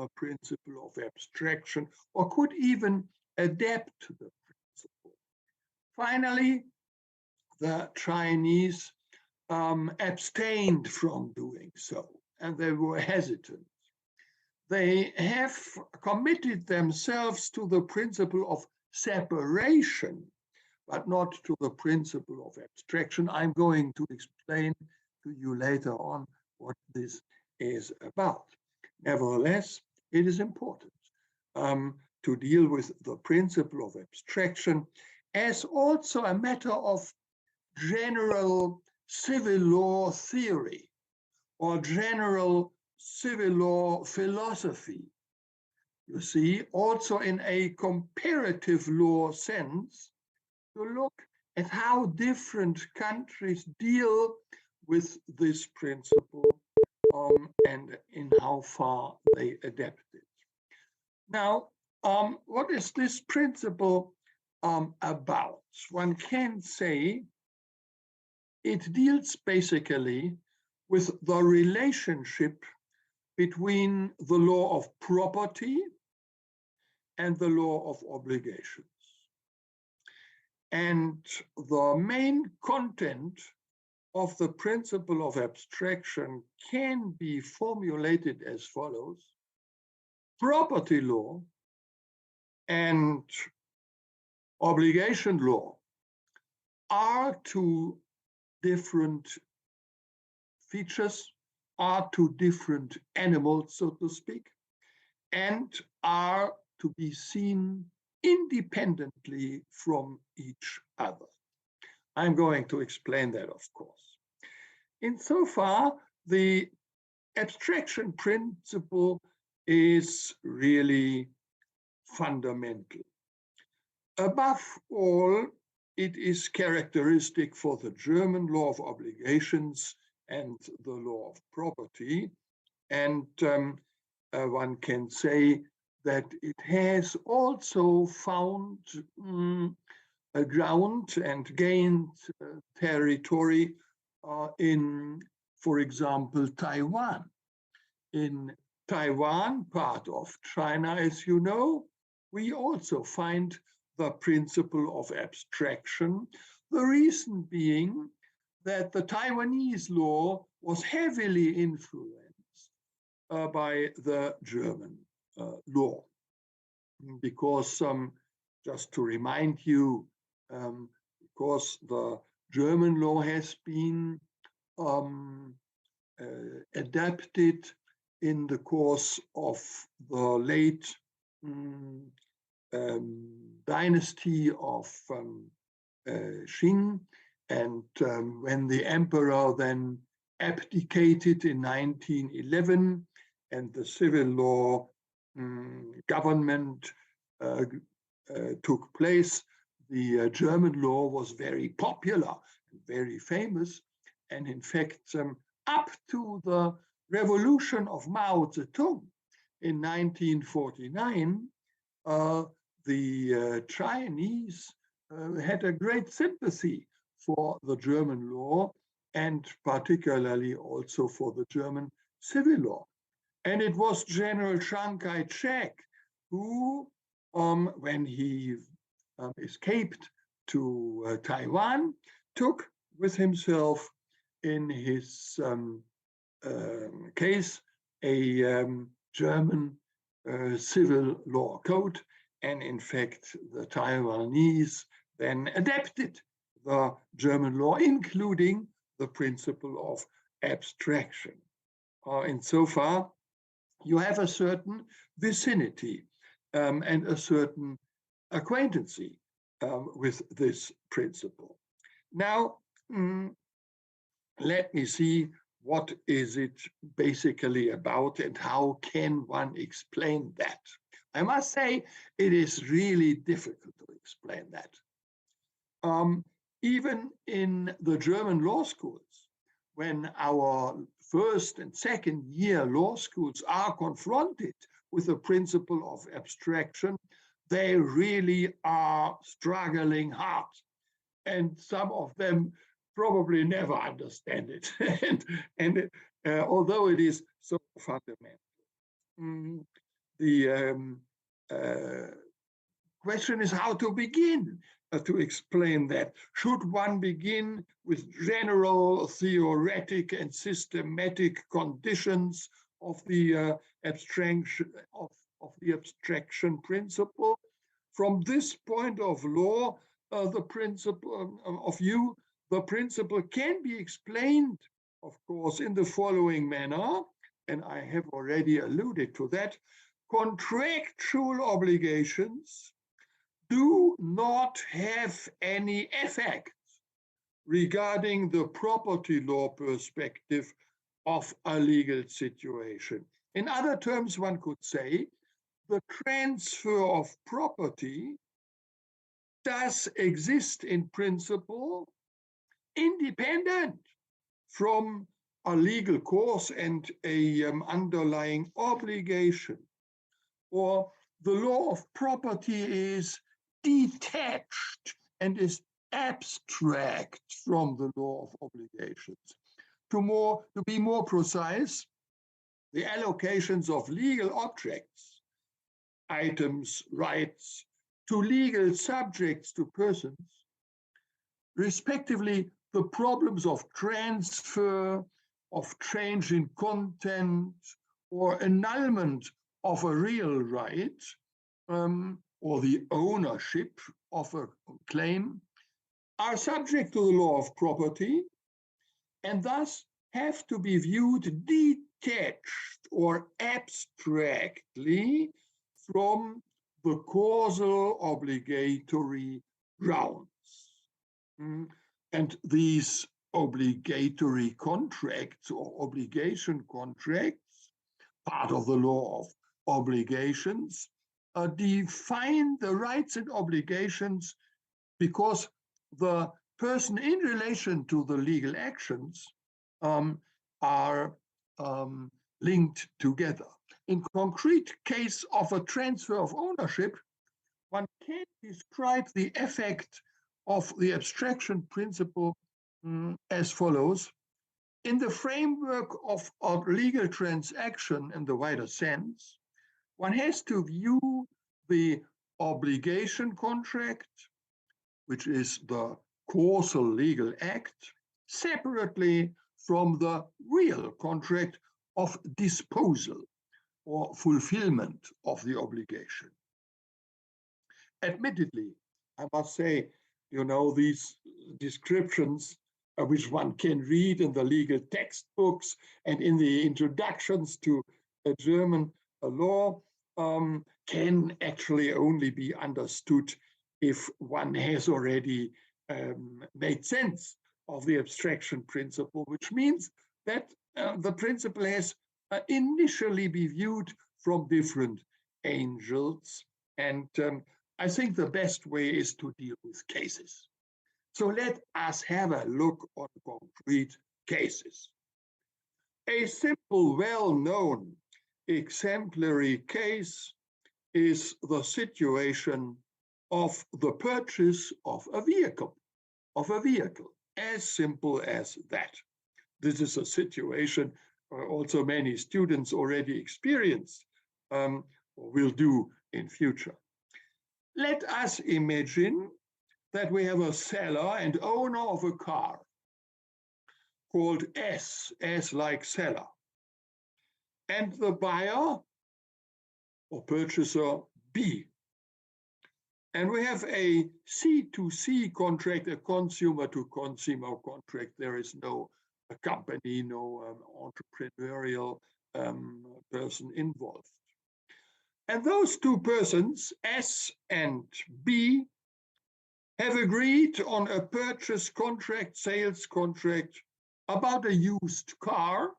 the principle of abstraction, or could even adapt to the principle. Finally, the Chinese abstained from doing so, and they were hesitant. They have committed themselves to the principle of separation, but not to the principle of abstraction. I'm going to explain to you later on what this is about. Nevertheless, it is important to deal with the principle of abstraction as also a matter of general civil law theory or general civil law philosophy. You see, also in a comparative law sense, to look at how different countries deal with this principle and in how far they adapt it. Now, what is this principle about? One can say it deals basically with the relationship between the law of property and the law of obligations. And the main content of the principle of abstraction can be formulated as follows. Property law and obligation law are two different features, are two different animals, so to speak, and are to be seen independently from each other. I'm going to explain that, of course. Insofar, the abstraction principle is really fundamental. Above all, it is characteristic for the German law of obligations and the law of property. And one can say that it has also found a ground and gained territory in, for example, Taiwan. In Taiwan, part of China, as you know, we also find the principle of abstraction. The reason being that the Taiwanese law was heavily influenced by the German law. Because, just to remind you, because the German law has been adapted in the course of the late dynasty of Qing, and when the emperor then abdicated in 1911 and the civil law government took place, the German law was very popular and very famous. And in fact, up to the revolution of Mao Zedong in 1949, the Chinese had a great sympathy for the German law and particularly also for the German civil law. And it was General Chiang Kai-shek who, when he escaped to Taiwan, took with himself in his case a German civil law code. And in fact, the Taiwanese then adapted the German law, including the principle of abstraction. Insofar, you have a certain vicinity and a certain acquaintancy with this principle. Now, let me see what is it basically about and how can one explain that. I must say it is really difficult to explain that. Even in the German law schools, when our first and second year law schools are confronted with the principle of abstraction, they really are struggling hard. And some of them probably never understand it, and although it is so fundamental. the question is how to begin to explain that. Should one begin with general, theoretic, and systematic conditions of the abstraction principle? From this point of law, the principle of view, the principle can be explained, of course, in the following manner, and I have already alluded to that. Contractual obligations do not have any effect regarding the property law perspective of a legal situation. In other terms, one could say the transfer of property does exist in principle, independent from a legal cause and a underlying obligation. Or the law of property is detached and is abstract from the law of obligations. To be more precise, the allocations of legal objects, items, rights, to legal subjects, to persons, respectively, the problems of transfer, of change in content, or annulment of a real right, or the ownership of a claim, are subject to the law of property, and thus have to be viewed detached or abstractly from the causal obligatory grounds. And these obligatory contracts or obligation contracts, part of the law of obligations, define the rights and obligations because the person in relation to the legal actions are linked together. In concrete case of a transfer of ownership, one can describe the effect of the abstraction principle as follows. In the framework of a legal transaction in the wider sense, one has to view the obligation contract, which is the causal legal act, separately from the real contract of disposal or fulfillment of the obligation. Admittedly, I must say, these descriptions which one can read in the legal textbooks and in the introductions to German law can actually only be understood if one has already made sense of the abstraction principle, which means that the principle has initially be viewed from different angles. And I think the best way is to deal with cases. So let us have a look on concrete cases. A simple, well-known exemplary case is the situation of the purchase of a vehicle, as simple as that. This is a situation also many students already experienced or will do in future. Let us imagine that we have a seller and owner of a car called S like seller, and the buyer or purchaser B. And we have a C2C contract, a consumer-to-consumer contract. There is no company, no entrepreneurial person involved. And those two persons, S and B, have agreed on a purchase contract, sales contract about a used car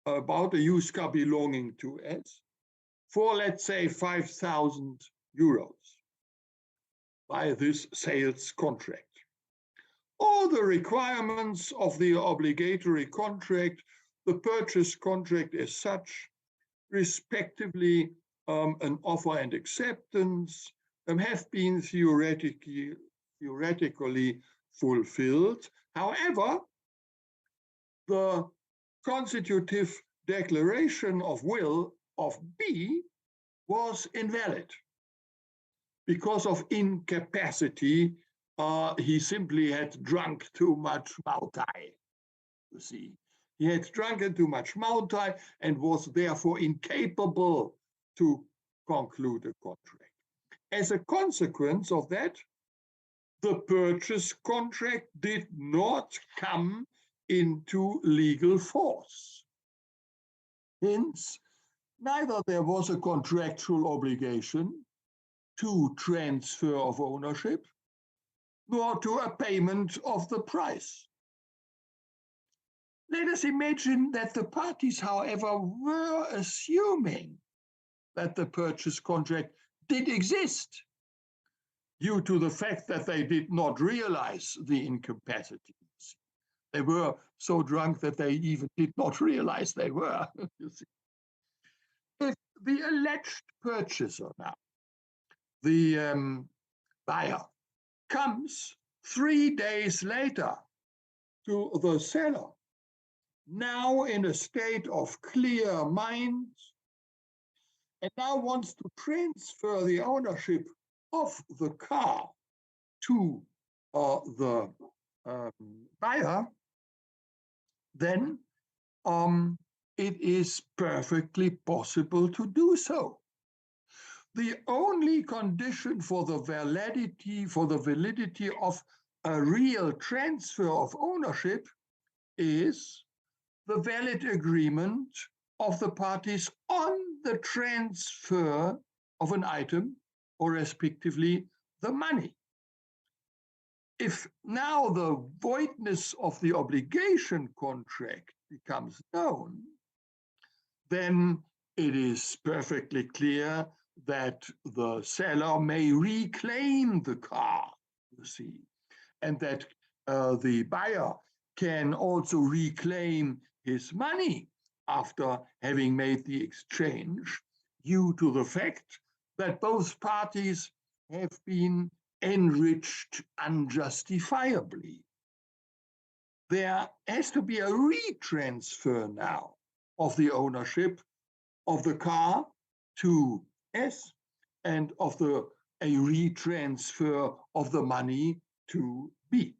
belonging to S for, let's say, 5,000 euros by this sales contract. All the requirements of the obligatory contract, the purchase contract as such, respectively, an offer and acceptance, have been theoretically fulfilled. However, the constitutive declaration of will of B was invalid because of incapacity. He simply had drunk too much Mautai, you see. He had drunken too much Mautai and was therefore incapable to conclude a contract. As a consequence of that, the purchase contract did not come into legal force. Hence, neither there was a contractual obligation to transfer of ownership, nor to a payment of the price. Let us imagine that the parties, however, were assuming that the purchase contract did exist due to the fact that they did not realize the incapacity. They were so drunk that they even did not realize they were. You see. If the alleged purchaser now, the buyer, comes 3 days later to the seller, now in a state of clear mind, and now wants to transfer the ownership of the car to the buyer, then it is perfectly possible to do so. The only condition for the validity of a real transfer of ownership is the valid agreement of the parties on the transfer of an item, or respectively, the money. If now the voidness of the obligation contract becomes known, then it is perfectly clear that the seller may reclaim the car, you see, and that the buyer can also reclaim his money after having made the exchange, due to the fact that both parties have been enriched unjustifiably. There has to be a retransfer now of the ownership of the car to S, and of a retransfer of the money to B.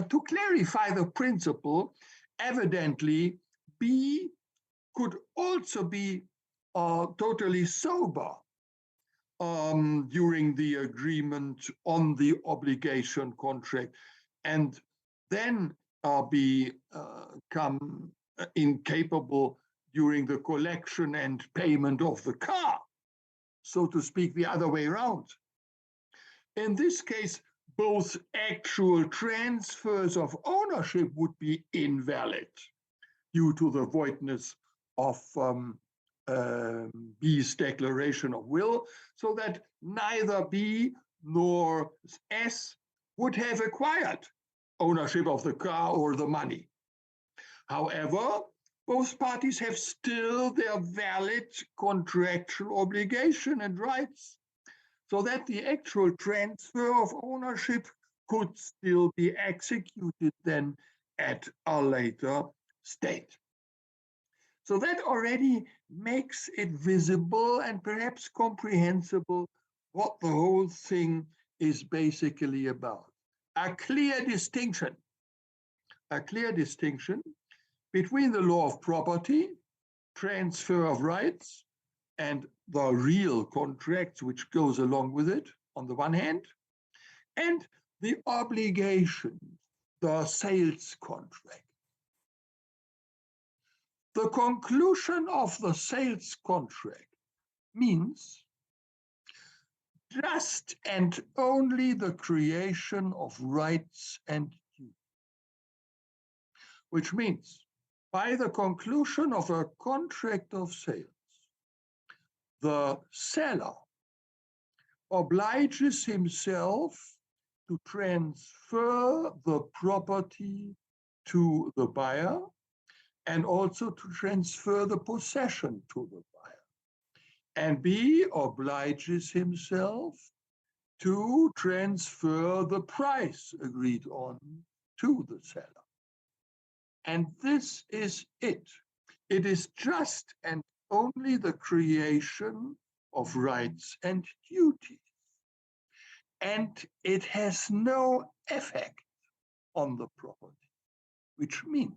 To clarify the principle, evidently B could also be totally sober during the agreement on the obligation contract, and then become incapable during the collection and payment of the car, so to speak, the other way around. In this case, both actual transfers of ownership would be invalid due to the voidness of B's declaration of will, so that neither B nor S would have acquired ownership of the car or the money. However, both parties have still their valid contractual obligation and rights, so that the actual transfer of ownership could still be executed then at a later state. So that already makes it visible and perhaps comprehensible what the whole thing is basically about. A clear distinction between the law of property, transfer of rights, and the real contracts which goes along with it, on the one hand, and the obligation, the sales contract. The conclusion of the sales contract means just and only the creation of rights and duties, which means by the conclusion of a contract of sales, the seller obliges himself to transfer the property to the buyer and also to transfer the possession to the buyer. And B obliges himself to transfer the price agreed on to the seller. And this is it. It is just and only the creation of rights and duties. And it has no effect on the property, which means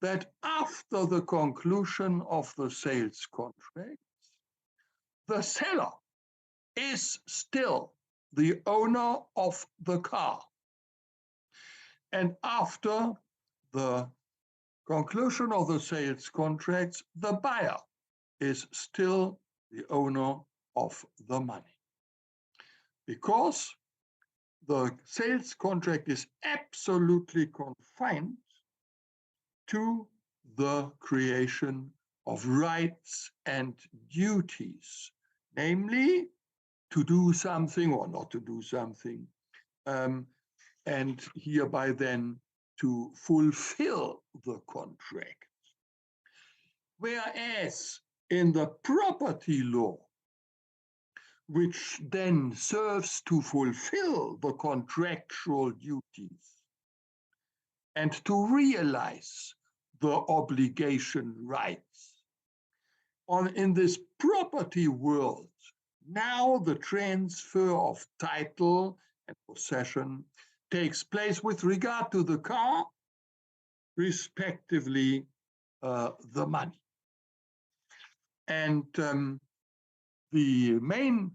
that after the conclusion of the sales contract, the seller is still the owner of the car. And after the conclusion of the sales contracts, the buyer is still the owner of the money. Because the sales contract is absolutely confined to the creation of rights and duties, namely to do something or not to do something, and hereby then to fulfill the contract. Whereas in the property law, which then serves to fulfill the contractual duties and to realize the obligation rights. In this property world, now the transfer of title and possession takes place with regard to the car, respectively, the money. And the main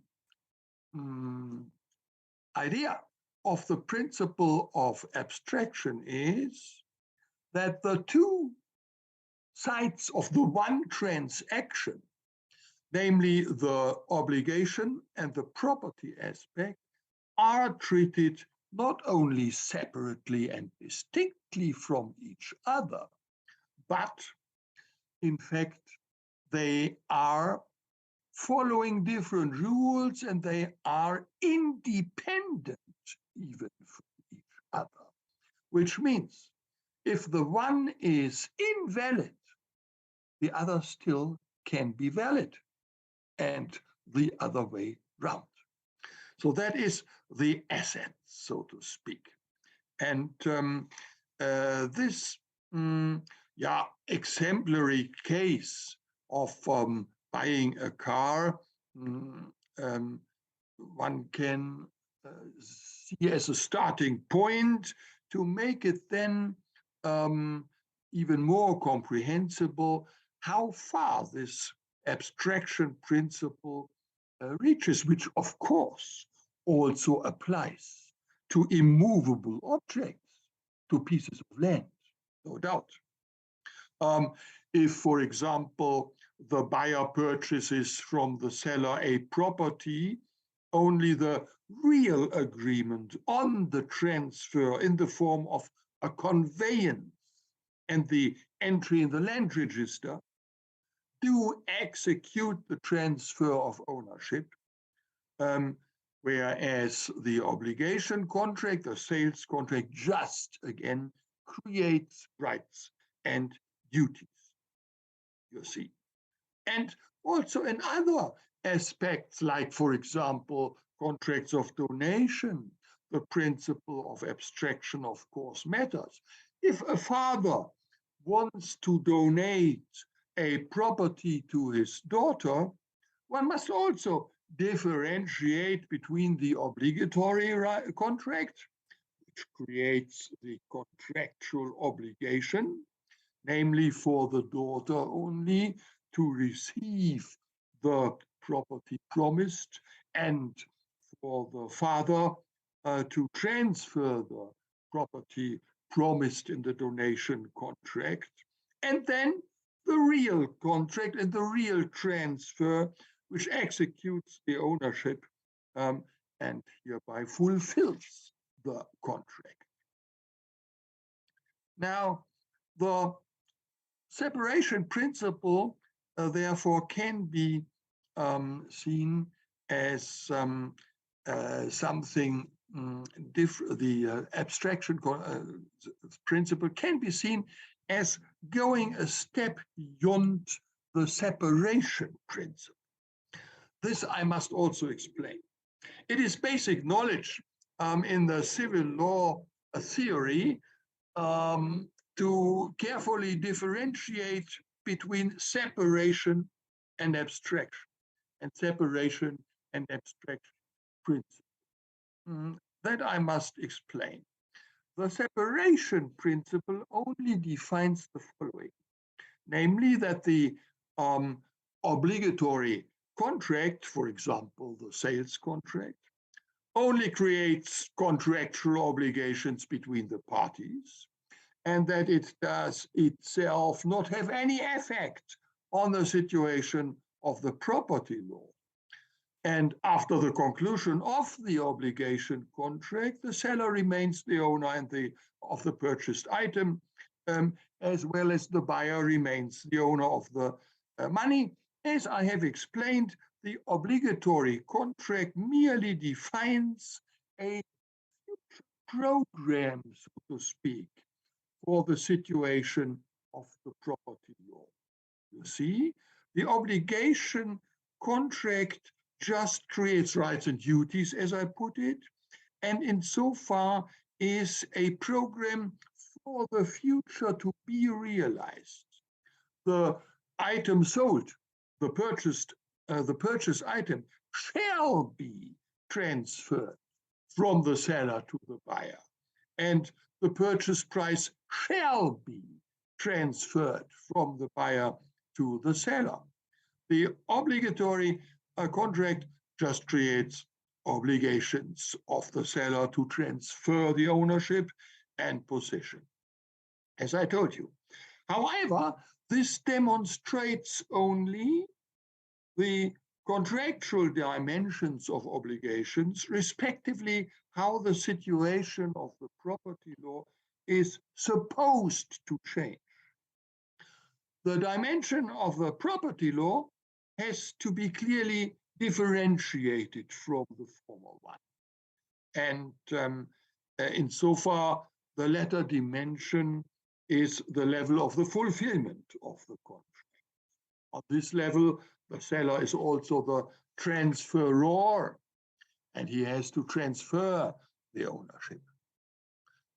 idea of the principle of abstraction is that the two sides of the one transaction, namely the obligation and the property aspect, are treated not only separately and distinctly from each other, but in fact, they are following different rules and they are independent even from each other, which means if the one is invalid, the other still can be valid, and the other way round. So that is the asset, so to speak. And this exemplary case of buying a car, one can see as a starting point to make it then even more comprehensible how far this abstraction principle reaches, which of course also applies to immovable objects, to pieces of land, no doubt. If, for example, the buyer purchases from the seller a property, only the real agreement on the transfer in the form of a conveyance and the entry in the land register do execute the transfer of ownership, whereas the obligation contract, the sales contract, just again creates rights and duties, you see. And also in other aspects, like, for example, contracts of donation, the principle of abstraction, of course, matters. If a father wants to donate a property to his daughter, one must also differentiate between the obligatory contract, which creates the contractual obligation, namely for the daughter only to receive the property promised, and for the father to transfer the property promised in the donation contract, and then the real contract and the real transfer, which executes the ownership and hereby fulfills the contract. Now, the separation principle, therefore, can be seen as something different. The abstraction principle can be seen as going a step beyond the separation principle. This I must also explain. It is basic knowledge in the civil law theory to carefully differentiate between separation and abstraction. and separation and abstraction principle. That I must explain. The separation principle only defines the following, namely that the obligatory contract, for example, the sales contract, only creates contractual obligations between the parties, and that it does itself not have any effect on the situation of the property law. And after the conclusion of the obligation contract, the seller remains the owner of the purchased item, as well as the buyer remains the owner of the money. As I have explained, the obligatory contract merely defines a program, so to speak, for the situation of the property law. You see, the obligation contract just creates rights and duties, as I put it, and insofar is a program for the future to be realized. The item sold, the purchased item shall be transferred from the seller to the buyer, and the purchase price shall be transferred from the buyer to the seller. The obligatory contract just creates obligations of the seller to transfer the ownership and possession, as I told you. However, this demonstrates only the contractual dimensions of obligations, respectively, how the situation of the property law is supposed to change. The dimension of the property law has to be clearly differentiated from the former one. And insofar, the latter dimension is the level of the fulfillment of the contract. On this level, the seller is also the transferor, and he has to transfer the ownership.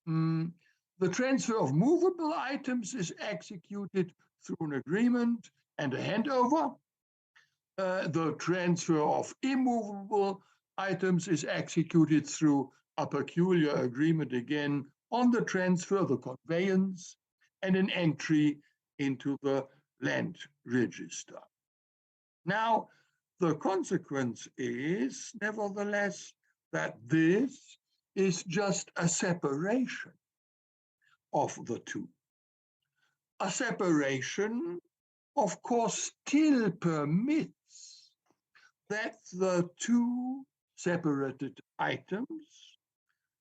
The transfer of movable items is executed through an agreement and a handover. The transfer of immovable items is executed through a peculiar agreement, again, on the transfer, the conveyance, and an entry into the land register. Now, the consequence is, nevertheless, that this is just a separation of the two. A separation, of course, still permits that the two separated items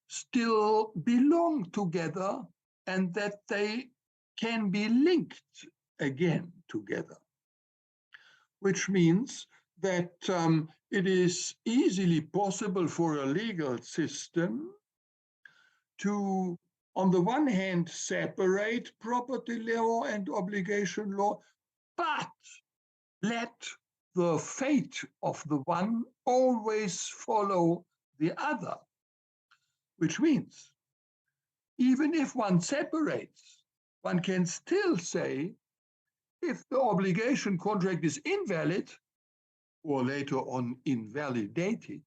still belong together and that they can be linked again together, which means that it is easily possible for a legal system to, on the one hand, separate property law and obligation law, but let the fate of the one always follow the other, which means even if one separates, one can still say, if the obligation contract is invalid or later on invalidated,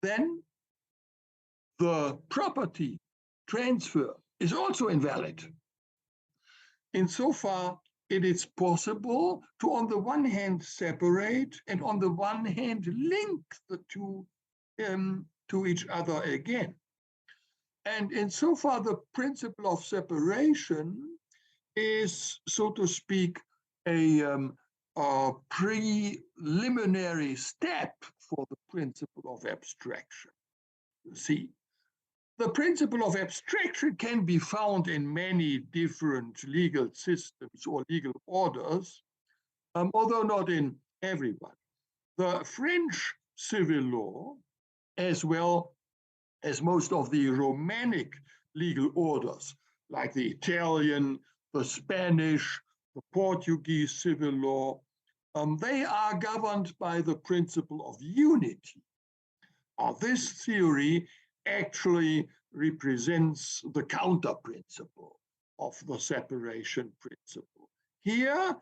then the property transfer is also invalid. Insofar, it is possible to, on the one hand, separate and on the one hand, link the two to each other again. And insofar, the principle of separation is, so to speak, a preliminary step for the principle of abstraction. You see, the principle of abstraction can be found in many different legal systems or legal orders, although not in everyone. The French civil law, as well as most of the Romanic legal orders, like the Italian, the Spanish, the Portuguese civil law, they are governed by the principle of unity. This theory actually represents the counter principle of the separation principle. Here,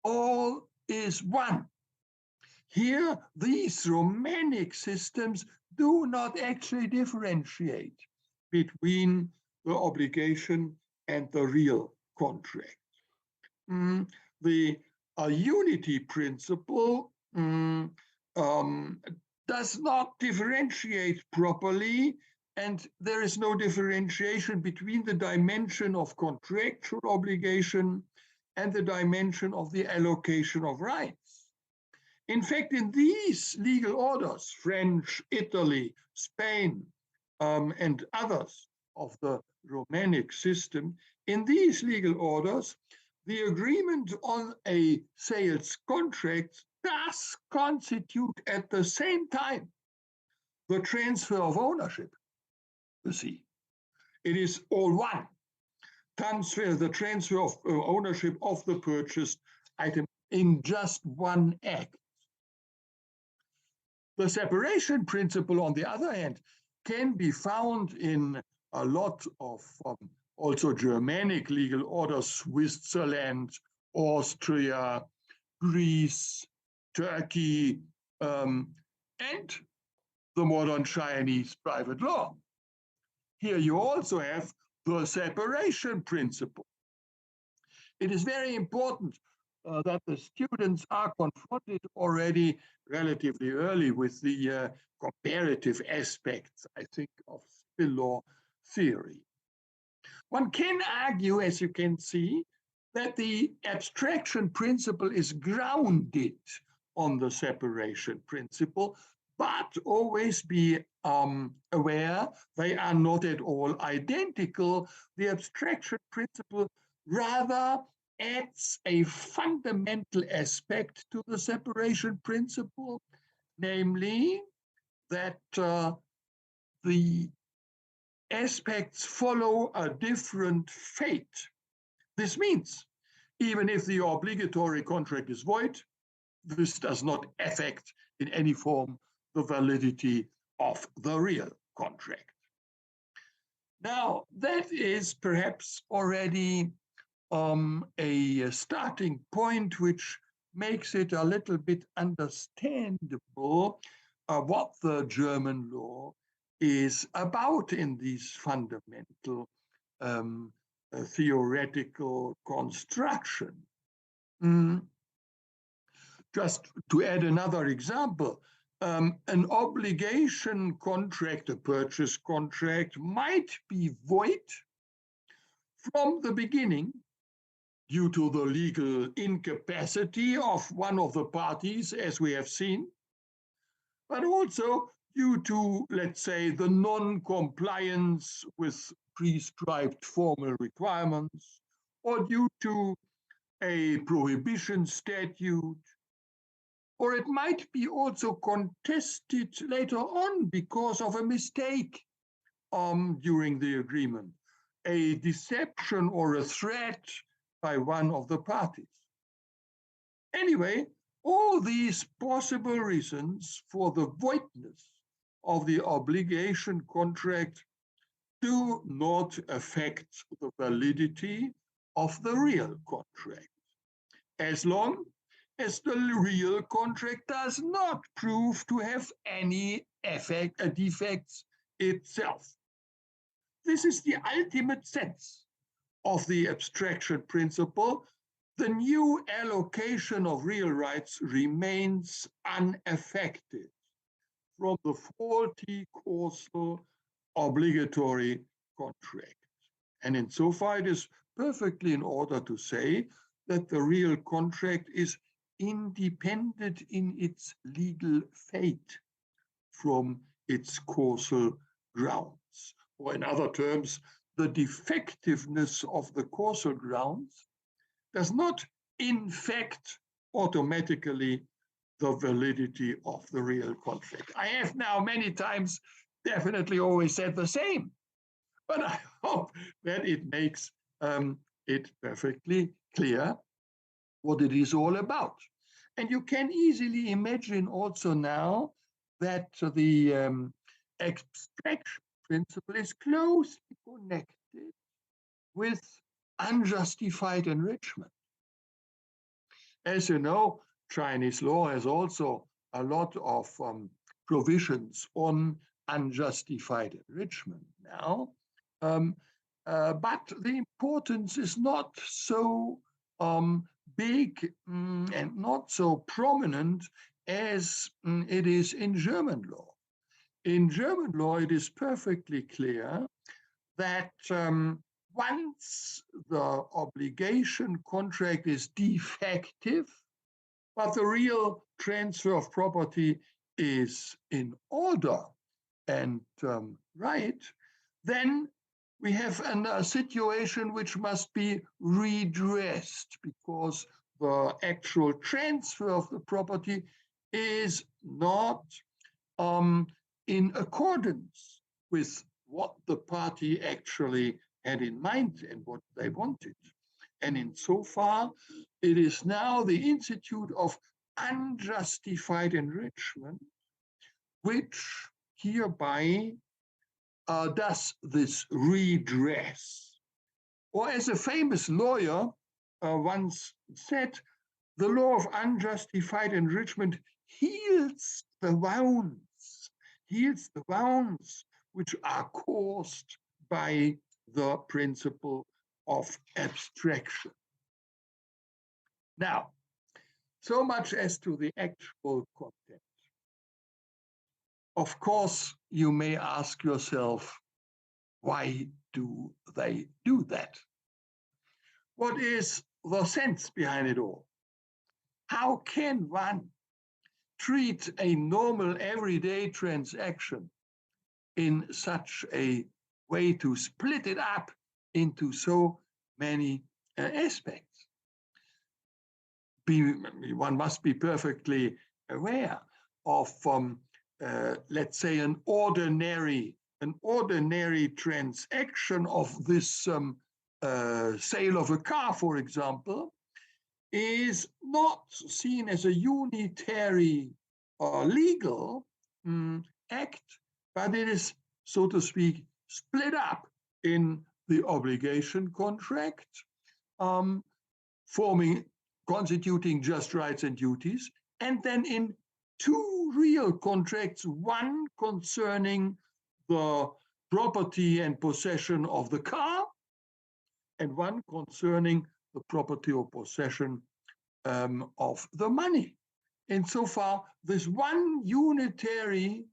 all is one. here, these Romanic systems do not actually differentiate between the obligation and the real contract. The unity principle does not differentiate properly, and there is no differentiation between the dimension of contractual obligation and the dimension of the allocation of rights. In fact, in these legal orders, French, Italy, Spain, and others of the Romanic system, in these legal orders, the agreement on a sales contract does constitute at the same time the transfer of ownership. You see, it is all one. The transfer of ownership of the purchased item in just one act. The separation principle, on the other hand, can be found in a lot of also Germanic legal orders, Switzerland, Austria, Greece, Turkey, and the modern Chinese private law. Here you also have the separation principle. It is very important that the students are confronted already relatively early with the comparative aspects, I think, of spill law theory. One can argue, as you can see, that the abstraction principle is grounded on the separation principle, but always be aware they are not at all identical. The abstraction principle rather adds a fundamental aspect to the separation principle, namely that the aspects follow a different fate. This means, even if the obligatory contract is void, this does not affect in any form the validity of the real contract. Now, that is perhaps already a starting point which makes it a little bit understandable what the German law is about in these fundamental theoretical construction. Just to add another example, an obligation contract, a purchase contract, might be void from the beginning due to the legal incapacity of one of the parties, as we have seen, but also due to, let's say, the non-compliance with prescribed formal requirements, or due to a prohibition statute, or it might be also contested later on because of a mistake during the agreement, a deception or a threat by one of the parties. Anyway, all these possible reasons for the voidness of the obligation contract do not affect the validity of the real contract, as long as the real contract does not prove to have any defects itself. This is the ultimate sense of the abstraction principle. The new allocation of real rights remains unaffected from the faulty causal obligatory contract. And insofar, it is perfectly in order to say that the real contract is independent in its legal fate from its causal grounds. Or in other terms, the defectiveness of the causal grounds does not infect automatically the validity of the real contract. I have now many times definitely always said the same, but I hope that it makes it perfectly clear what it is all about. And you can easily imagine also now that the abstraction principle is closely connected with unjustified enrichment. As you know, Chinese law has also a lot of provisions on unjustified enrichment now. But the importance is not so big and not so prominent as it is in German law. In German law, it is perfectly clear that once the obligation contract is defective, but the real transfer of property is in order and right, then we have a situation which must be redressed because the actual transfer of the property is not in accordance with what the party actually had in mind and what they wanted. And insofar, it is now the institute of unjustified enrichment which hereby does this redress. Or as a famous lawyer once said, the law of unjustified enrichment heals the wounds which are caused by the principle of abstraction. Now, so much as to the actual content. Of course, you may ask yourself, why do they do that? What is the sense behind it all? How can one treat a normal everyday transaction in such a way to split it up into so many aspects? One must be perfectly aware of, let's say, an ordinary transaction of this sale of a car, for example, is not seen as a unitary legal act, but it is, so to speak, split up in the obligation contract, constituting just rights and duties, and then in two real contracts, one concerning the property and possession of the car, and one concerning the property or possession of the money. Insofar, this one unitary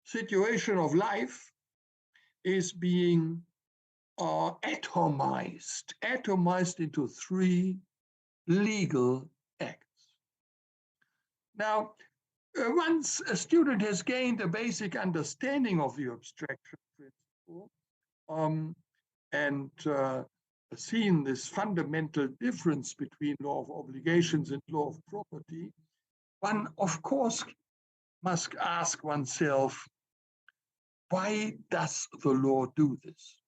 situation of life is being atomized into three legal acts. Now, once a student has gained a basic understanding of the abstraction principle and seen this fundamental difference between law of obligations and law of property, one, of course, must ask oneself, why does the law do this?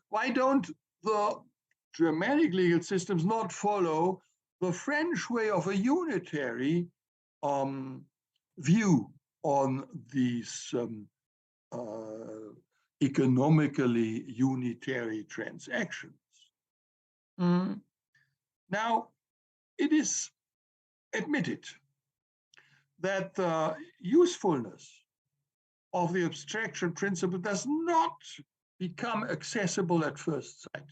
Why don't the Germanic legal systems not follow the French way of a unitary view on these economically unitary transactions? Now, it is admitted that the usefulness of the abstraction principle does not become accessible at first sight.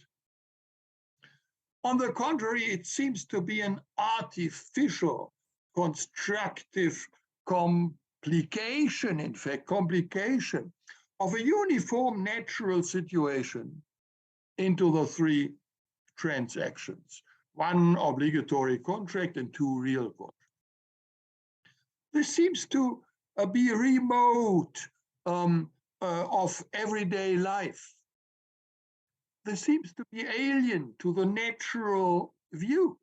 On the contrary, it seems to be an artificial, constructive complication of a uniform natural situation into the three transactions, one obligatory contract and two real contracts. This seems to be remote of everyday life. This seems to be alien to the natural view,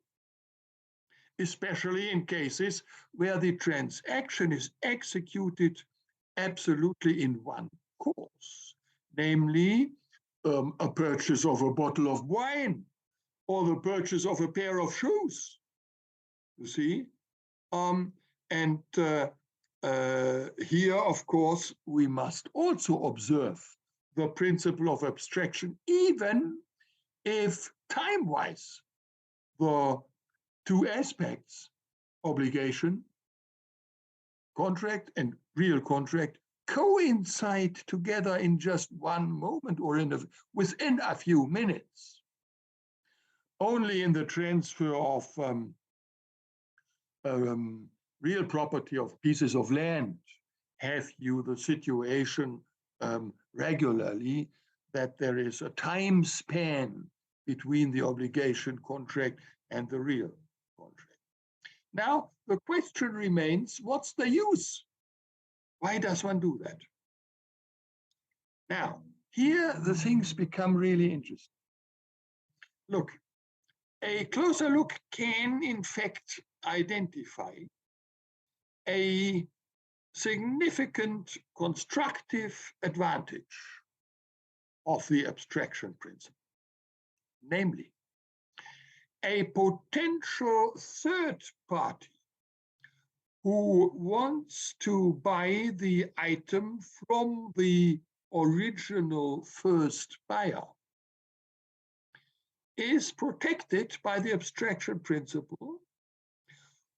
especially in cases where the transaction is executed absolutely in one course, namely a purchase of a bottle of wine or the purchase of a pair of shoes, you see? And here, of course, we must also observe the principle of abstraction, even if time-wise the two aspects obligation contract and real contract coincide together in just one moment or within a few minutes. Only in the transfer of real property of pieces of land have you the situation regularly that there is a time span between the obligation contract and the real contract. Now, the question remains, what's the use? Why does one do that? Now, here the things become really interesting. Look, a closer look can, in fact, identify a significant constructive advantage of the abstraction principle. Namely, a potential third party who wants to buy the item from the original first buyer is protected by the abstraction principle.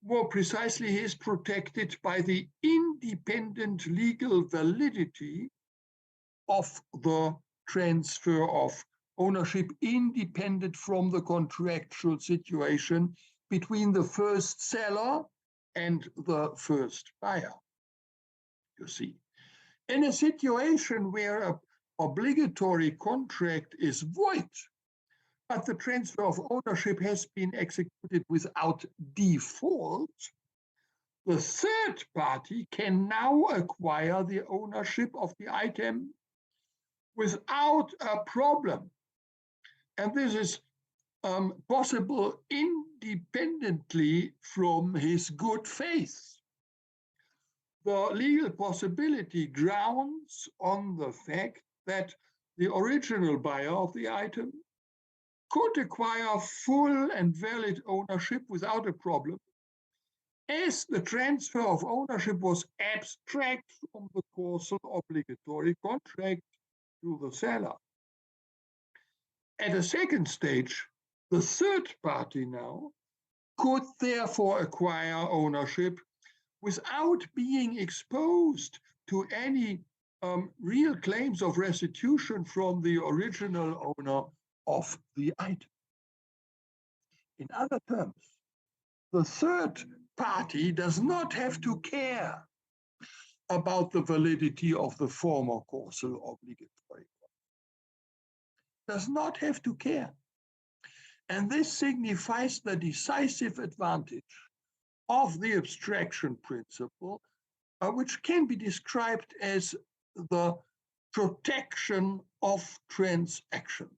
More precisely, he is protected by the independent legal validity of the transfer of ownership independent from the contractual situation between the first seller and the first buyer. You see, in a situation where an obligatory contract is void, but the transfer of ownership has been executed without default, the third party can now acquire the ownership of the item without a problem. And this is possible independently from his good faith. The legal possibility grounds on the fact that the original buyer of the item could acquire full and valid ownership without a problem, as the transfer of ownership was abstract from the causal obligatory contract to the seller. At a second stage, the third party now could therefore acquire ownership without being exposed to any real claims of restitution from the original owner of the item. In other terms, the third party does not have to care about the validity of the former causal obligatory. Does not have to care. And this signifies the decisive advantage of the abstraction principle, which can be described as the protection of transactions.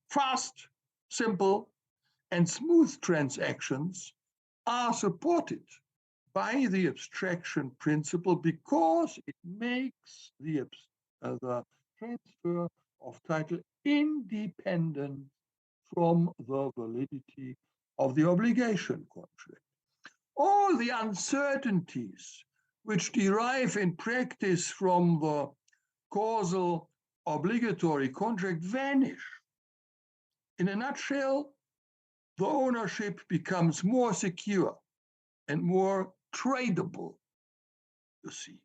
Fast, simple, and smooth transactions are supported by the abstraction principle because it makes the transfer of title independent from the validity of the obligation contract. All the uncertainties which derive in practice from the causal obligatory contract vanish. In a nutshell, the ownership becomes more secure and more tradable, you see.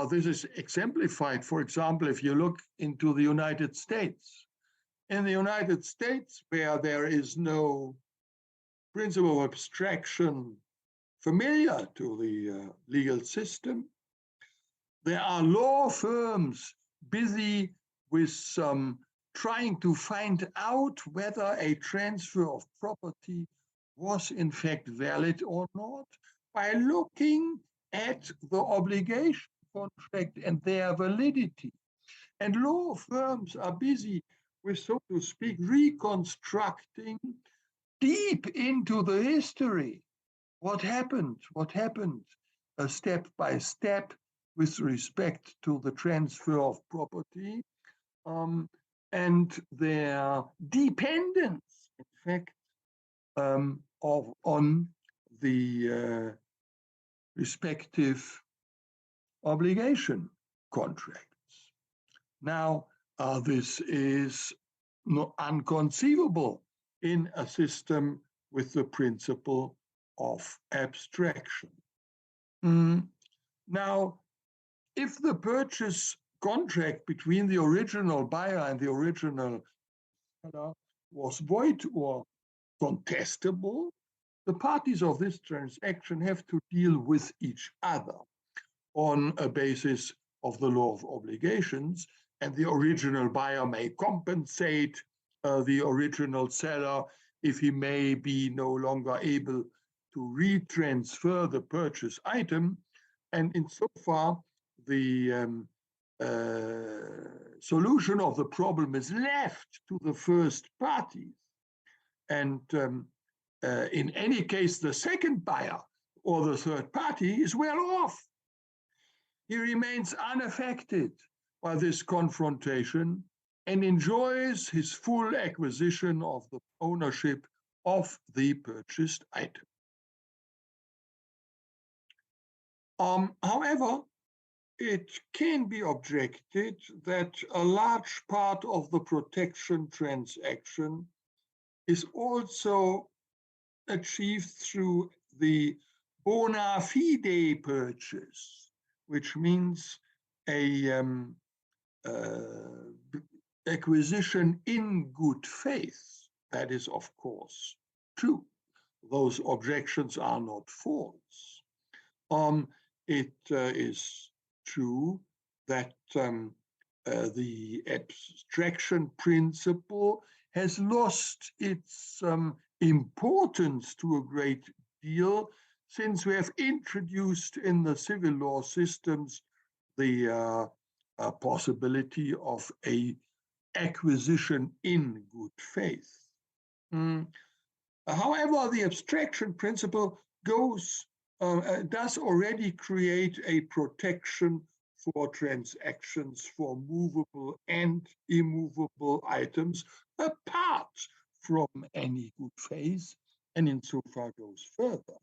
This is exemplified, for example, if you look into the United States. In the United States, where there is no principle of abstraction familiar to the legal system, there are law firms busy with trying to find out whether a transfer of property was in fact valid or not by looking at the obligation contract and their validity. And law firms are busy with, so to speak, reconstructing deep into the history what happened step by step with respect to the transfer of property and their dependence, in fact, on the respective obligation contracts. Now, this is not unconceivable in a system with the principle of abstraction. Now, if the purchase contract between the original buyer and the original seller was void or contestable, the parties of this transaction have to deal with each other on a basis of the law of obligations, and the original buyer may compensate the original seller if he may be no longer able to retransfer the purchase item. And insofar, the solution of the problem is left to the first parties. And in any case, the second buyer or the third party is well off. He remains unaffected by this confrontation and enjoys his full acquisition of the ownership of the purchased item. However, it can be objected that a large part of the protection transaction is also achieved through the bona fide purchase, which means a acquisition in good faith. That is, of course, true. Those objections are not false. It is true that the abstraction principle has lost its importance to a great deal since we have introduced in the civil law systems the possibility of a acquisition in good faith. However, the abstraction principle does already create a protection for transactions for movable and immovable items apart from any good faith, and insofar goes further.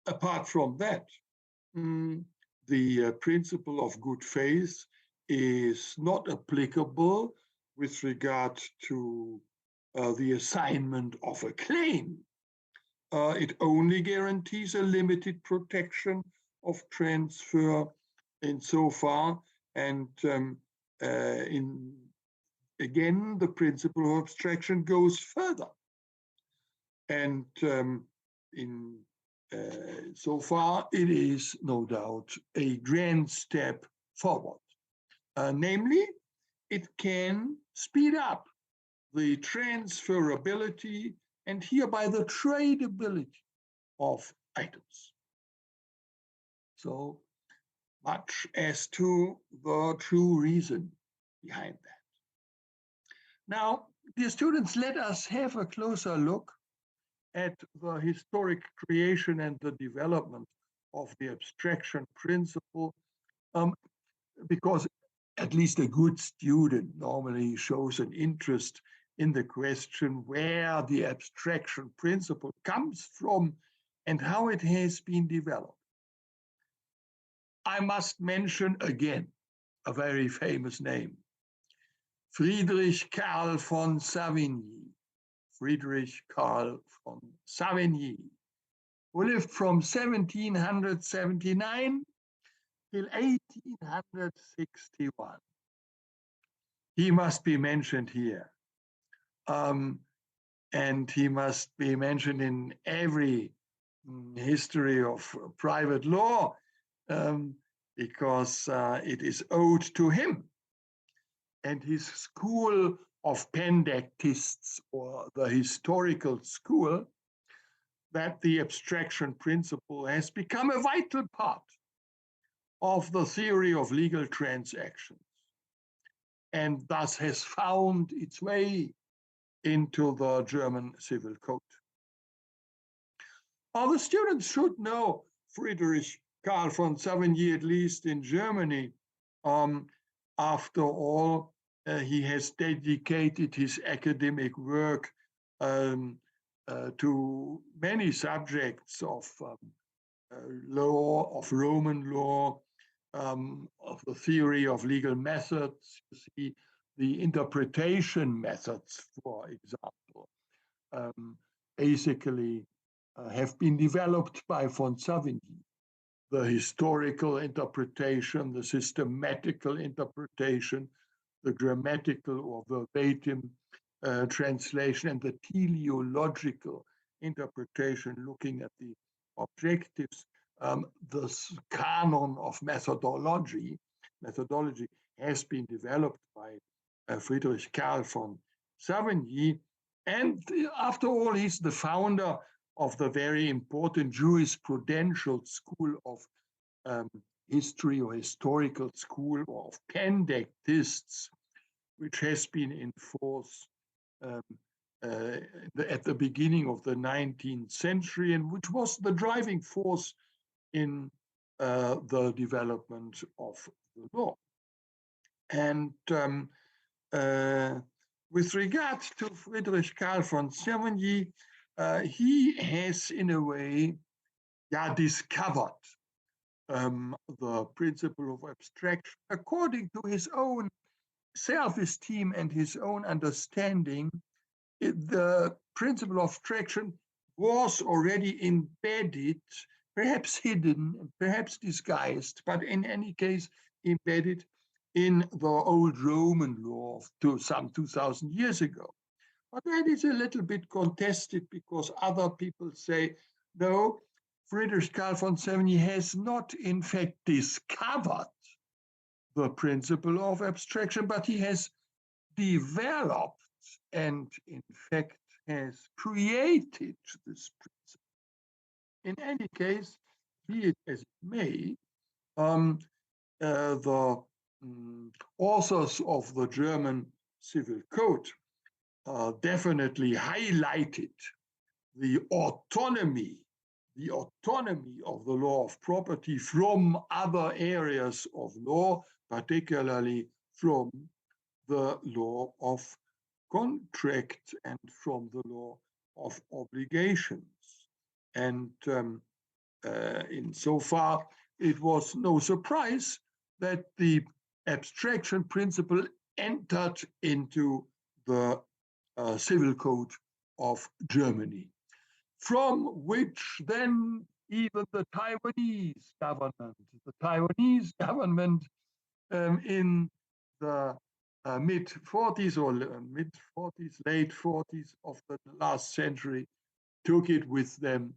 Apart from that, the principle of good faith is not applicable with regard to the assignment of a claim. It only guarantees a limited protection of transfer insofar, and again, the principle of abstraction goes further. And so far, it is no doubt a grand step forward. Namely, it can speed up the transferability and hereby the tradability of items. So much as to the true reason behind that. Now, dear students, let us have a closer look at the historic creation and the development of the abstraction principle, because at least a good student normally shows an interest in the question where the abstraction principle comes from and how it has been developed. I must mention again a very famous name, Friedrich Carl von Savigny. Friedrich Carl von Savigny, who lived from 1779 till 1861. He must be mentioned here. And he must be mentioned in every history of private law because it is owed to him and his school of Pandectists, or the historical school, that the abstraction principle has become a vital part of the theory of legal transactions and thus has found its way into the German civil code. All the students should know Friedrich Carl von Savigny, at least in Germany. After all, he has dedicated his academic work to many subjects of law, of Roman law, of the theory of legal methods. You see, the interpretation methods, for example, basically have been developed by von Savigny. The historical interpretation, the systematical interpretation, the grammatical or verbatim translation, and the teleological interpretation, looking at the objectives. The canon of methodology has been developed by Friedrich Karl von Savigny. And after all, he's the founder of the very important jurisprudential school of history or historical school of Pandectists, which has been in force at the beginning of the 19th century, and which was the driving force in the development of the law. And with regard to Friedrich Karl von Savigny, he has, in a way, discovered the principle of abstraction according to his own self-esteem and his own understanding. The principle of abstraction was already embedded, perhaps hidden, perhaps disguised, but in any case embedded in the old Roman law of some 2,000 years ago. But that is a little bit contested because other people say, no, Friedrich Karl von Savigny has not in fact discovered the principle of abstraction, but he has developed and in fact has created this principle. In any case, be it as it may, the authors of the German Civil Code definitely highlighted the autonomy of the law of property from other areas of law, particularly from the law of contract and from the law of obligations. And insofar, it was no surprise that the abstraction principle entered into the civil code of Germany, from which then even the Taiwanese government in the mid-40s or mid-40s, late 40s of the last century took it with them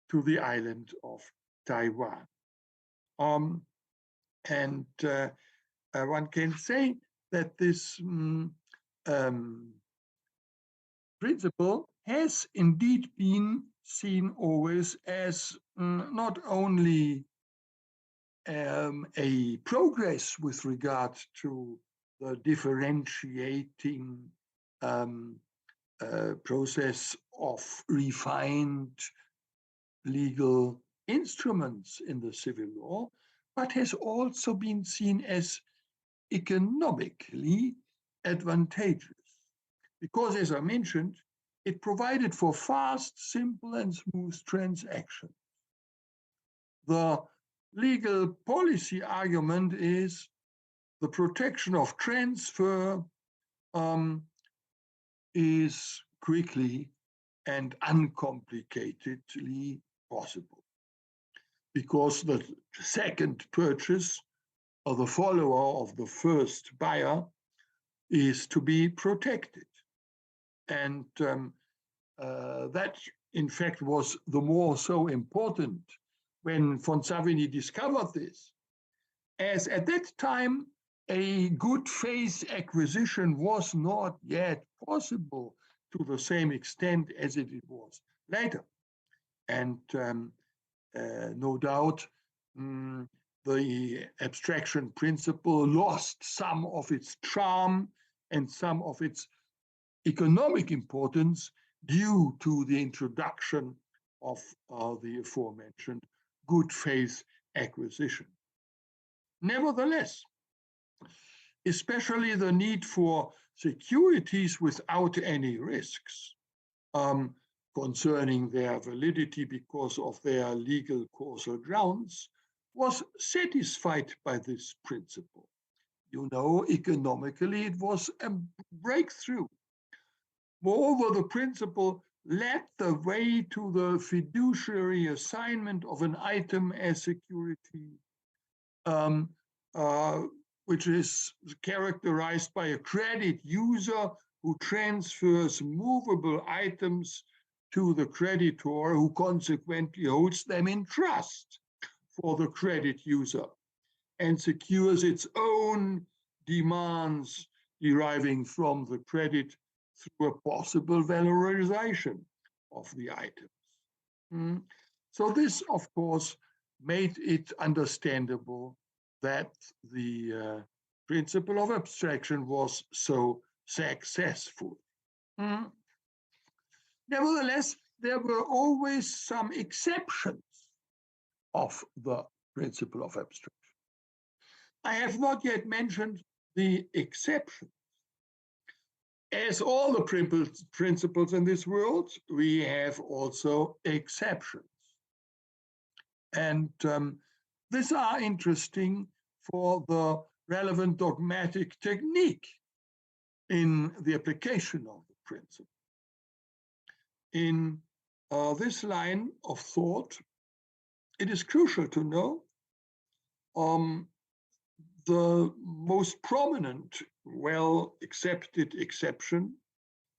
to the island of Taiwan. And one can say that this principle has indeed been seen always as not only a progress with regard to the differentiating process of refined legal instruments in the civil law, but has also been seen as economically advantageous. Because, as I mentioned, it provided for fast, simple, and smooth transactions. The legal policy argument is the protection of transfer is quickly and uncomplicatedly possible, because the second purchase or the follower of the first buyer is to be protected. And that, in fact, was the more so important when von Savigny discovered this, as at that time, a good faith acquisition was not yet possible to the same extent as it was later. And no doubt, the abstraction principle lost some of its charm and some of its economic importance due to the introduction of the aforementioned good faith acquisition. Nevertheless, especially the need for securities without any risks concerning their validity because of their legal causal grounds was satisfied by this principle. You know, economically, it was a breakthrough. Moreover, the principle led the way to the fiduciary assignment of an item as security, which is characterized by a credit user who transfers movable items to the creditor, who consequently holds them in trust for the credit user and secures its own demands deriving from the credit through a possible valorization of the items. So this, of course, made it understandable that the principle of abstraction was so successful. Nevertheless, there were always some exceptions of the principle of abstraction. I have not yet mentioned the exceptions. As all the principles in this world, we have also exceptions. And these are interesting for the relevant dogmatic technique in the application of the principle. In this line of thought, it is crucial to know the most prominent, well-accepted exception,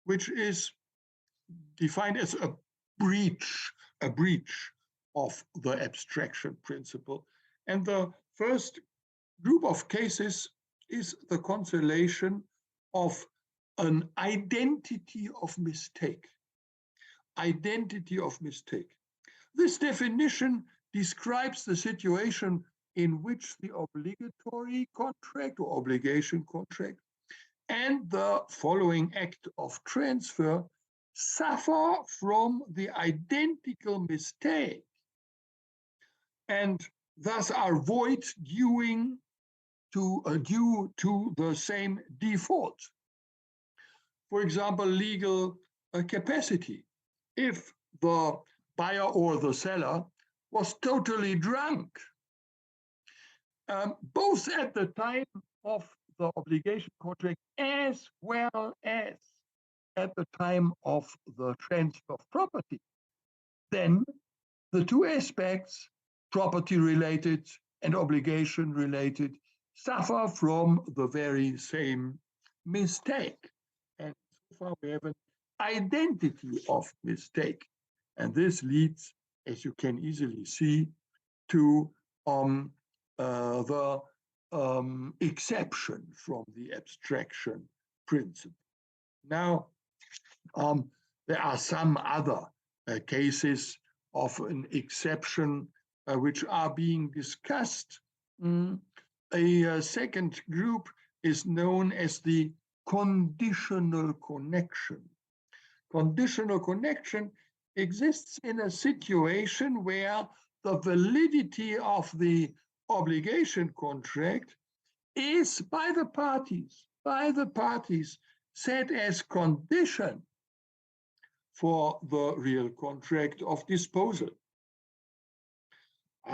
which is defined as a breach of the abstraction principle. And the first group of cases is the constellation of an identity of mistake. Identity of mistake. This definition describes the situation in which the obligatory contract or obligation contract and the following act of transfer suffer from the identical mistake and thus are void due to the same default. For example, legal capacity. If the buyer or the seller was totally drunk, both at the time of the obligation contract as well as at the time of the transfer of property, then the two aspects, property related and obligation related, suffer from the very same mistake. And so far we have an identity of mistake. And this leads, as you can easily see, to the exception from the abstraction principle. Now, there are some other cases of an exception which are being discussed. A second group is known as the conditional connection. Conditional connection exists in a situation where the validity of the obligation contract is by the parties set as condition for the real contract of disposal.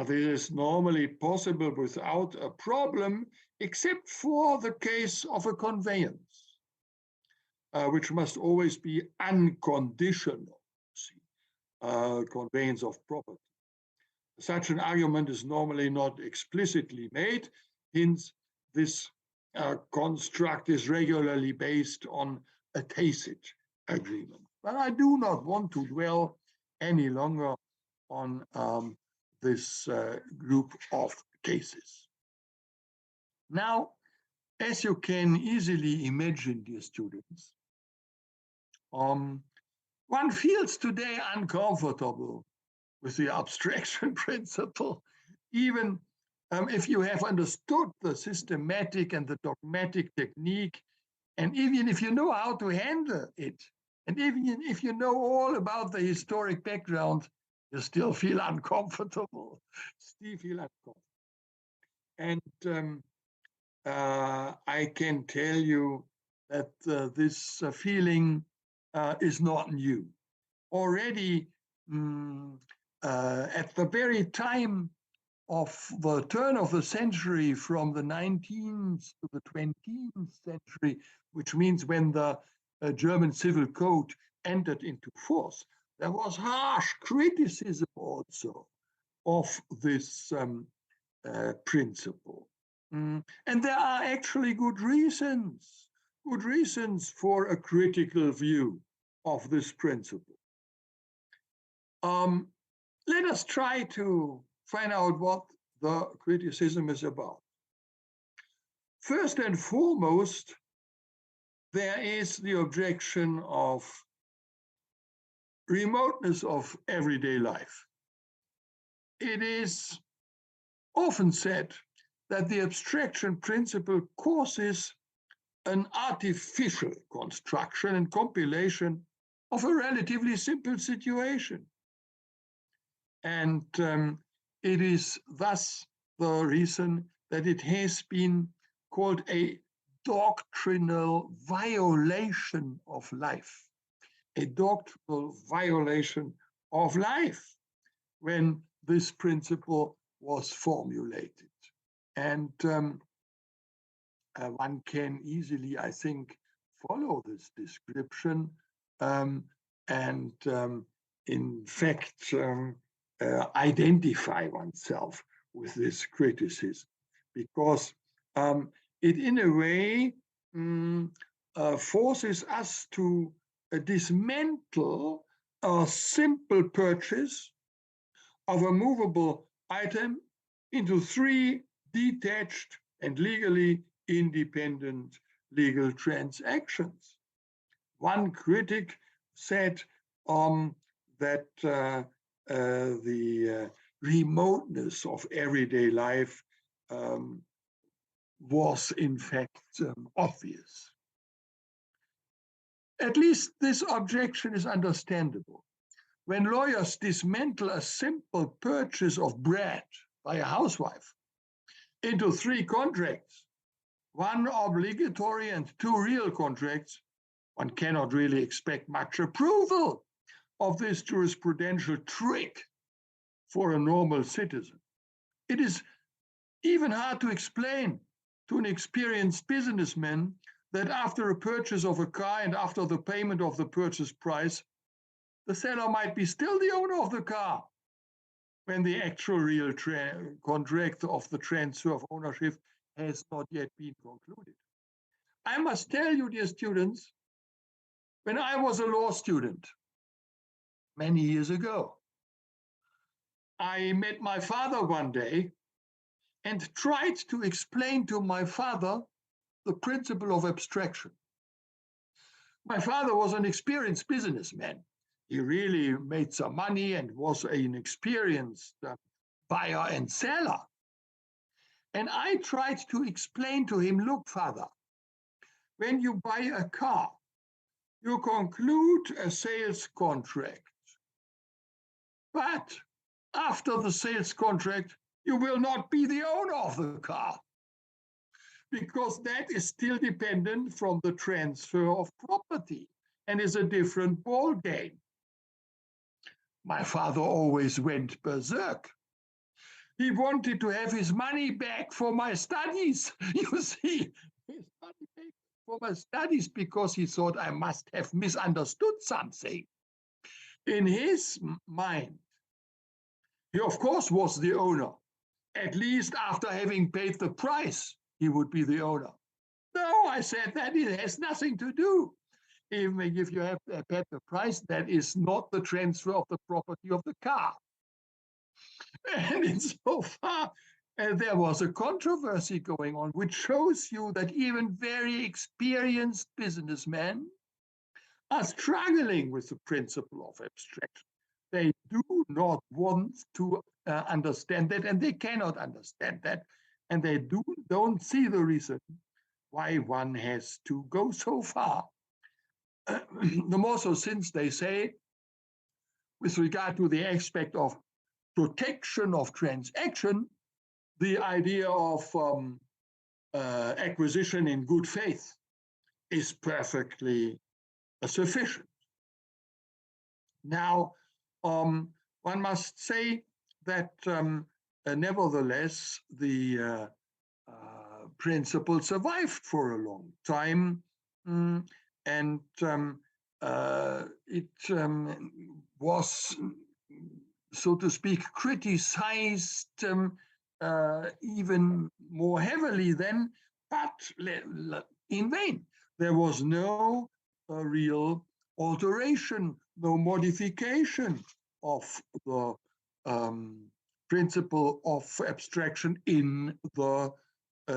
This is normally possible without a problem, except for the case of a conveyance, which must always be unconditional, conveyance of property. Such an argument is normally not explicitly made, hence this construct is regularly based on a tacit agreement. But I do not want to dwell any longer on this group of cases. Now, as you can easily imagine, dear students, one feels today uncomfortable with the abstraction principle, even if you have understood the systematic and the dogmatic technique, and even if you know how to handle it, and even if you know all about the historic background, you still feel uncomfortable. And I can tell you that this feeling is not new. Already at the very time of the turn of the century, from the 19th to the 20th century, which means when the German civil code entered into force, there was harsh criticism also of this principle. And there are actually good reasons for a critical view of this principle. Let us try to find out what the criticism is about. First and foremost, there is the objection of remoteness of everyday life. It is often said that the abstraction principle causes an artificial construction and compilation of a relatively simple situation. And it is thus the reason that it has been called a doctrinal violation of life, a doctrinal violation of life when this principle was formulated. And one can easily, I think, follow this description and in fact identify oneself with this criticism, because it in a way forces us to dismantle a simple purchase of a movable item into three detached and legally independent legal transactions. One critic said that the remoteness of everyday life was in fact obvious. At least this objection is understandable. When lawyers dismantle a simple purchase of bread by a housewife into three contracts, one obligatory and two real contracts, one cannot really expect much approval of this jurisprudential trick for a normal citizen. It is even hard to explain to an experienced businessman that after a purchase of a car and after the payment of the purchase price, the seller might be still the owner of the car when the actual real contract of the transfer of ownership has not yet been concluded. I must tell you, dear students, when I was a law student many years ago, I met my father one day and tried to explain to my father the principle of abstraction. My father was an experienced businessman. He really made some money and was an experienced buyer and seller. And I tried to explain to him, look, father, when you buy a car, you conclude a sales contract. But after the sales contract, you will not be the owner of the car, because that is still dependent from the transfer of property and is a different ball game. My father always went berserk. He wanted to have his money back for my studies. You see, his money back for my studies, because he thought I must have misunderstood something. In his mind, he of course was the owner. At least after having paid the price, he would be the owner. No, I said, that it has nothing to do. Even if you have paid the price, that is not the transfer of the property of the car. And insofar, there was a controversy going on, which shows you that even very experienced businessmen are struggling with the principle of abstraction. They do not want to understand that, and they cannot understand that, and they don't see the reason why one has to go so far. The more so since they say, with regard to the aspect of protection of transaction, the idea of acquisition in good faith is perfectly sufficient. Now, one must say that nevertheless, the principle survived for a long time, and it was, so to speak, criticized even more heavily then, but in vain. There was no real alteration, no modification of the principle of abstraction in the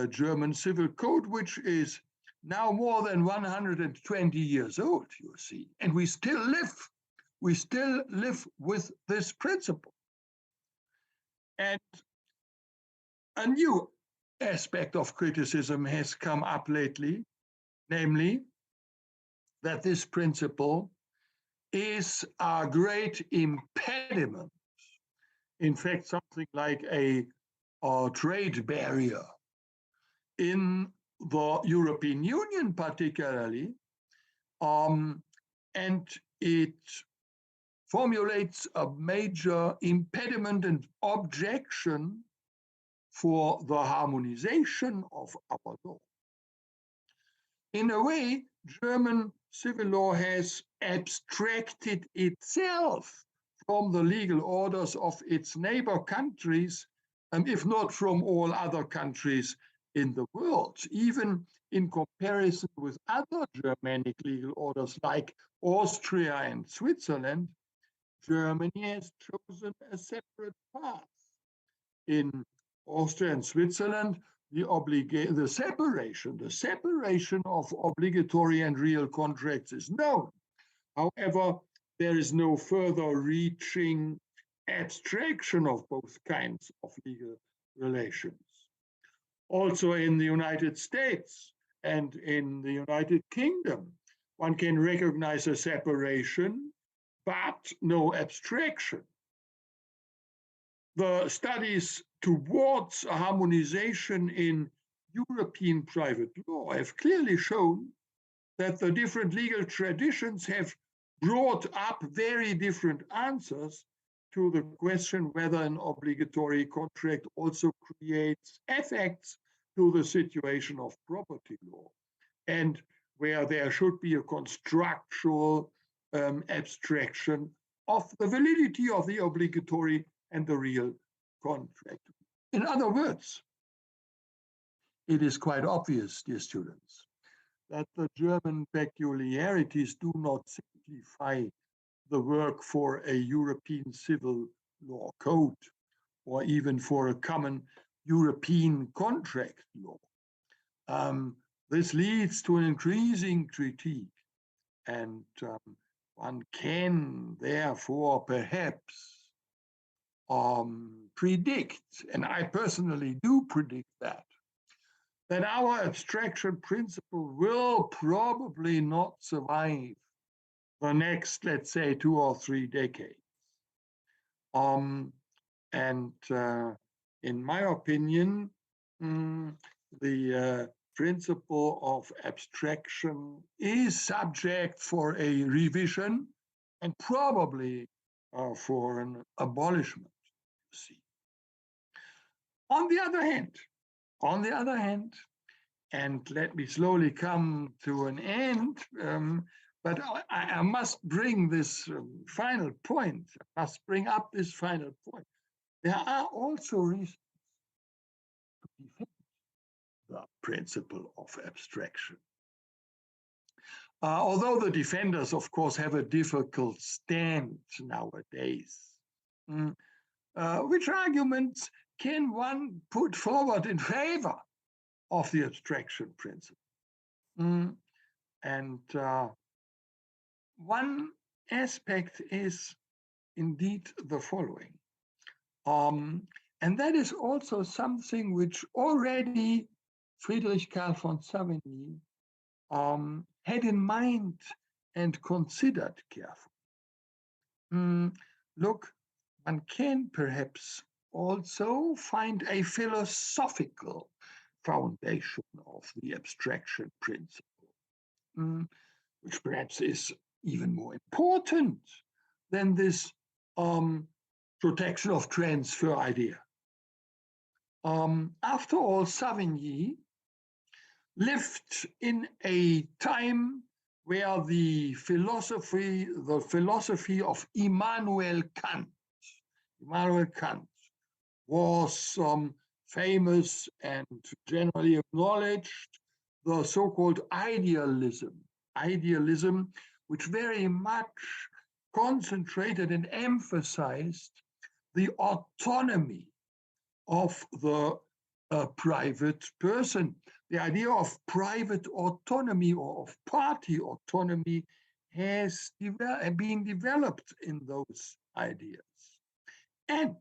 German Civil Code, which is now more than 120 years old, you see, and we still live with this principle. And a new aspect of criticism has come up lately, namely that this principle is a great impediment, in fact, something like a trade barrier in the European Union particularly, and it formulates a major impediment and objection for the harmonization of our law. In a way, German civil law has abstracted itself from the legal orders of its neighbor countries, if not from all other countries in the world, even in comparison with other Germanic legal orders like Austria and Switzerland. Germany has chosen a separate path. In Austria and Switzerland, the separation of obligatory and real contracts is known. However, there is no further reaching abstraction of both kinds of legal relations. Also in the United States and in the United Kingdom, one can recognize a separation, but no abstraction. The studies towards a harmonization in European private law have clearly shown that the different legal traditions have brought up very different answers to the question whether an obligatory contract also creates effects to the situation of property law, and where there should be a constructual abstraction of the validity of the obligatory and the real contract. In other words, it is quite obvious, dear students, that the German peculiarities do not simplify the work for a European civil law code or even for a common European contract law. This leads to an increasing critique, and one can therefore perhaps predict, and I personally do predict that our abstraction principle will probably not survive the next, let's say, 2 or 3 decades. And in my opinion, the principle of abstraction is subject for a revision and probably for an abolishment, you see. On the other hand, and let me slowly come to an end, but I must bring this final point, I must bring up this final point. There are also reasons to defend the principle of abstraction. Although the defenders, of course, have a difficult stand nowadays. Which arguments can one put forward in favor of the abstraction principle? And one aspect is indeed the following. And that is also something which already Friedrich Karl von Savigny had in mind and considered carefully. Look, one can perhaps also find a philosophical foundation of the abstraction principle, which perhaps is even more important than this protection of transfer idea. After all, Savigny lived in a time where the philosophy of Immanuel Kant was famous and generally acknowledged, the so-called idealism, which very much concentrated and emphasized the autonomy of the private person. The idea of private autonomy or of party autonomy has been developed in those ideas. And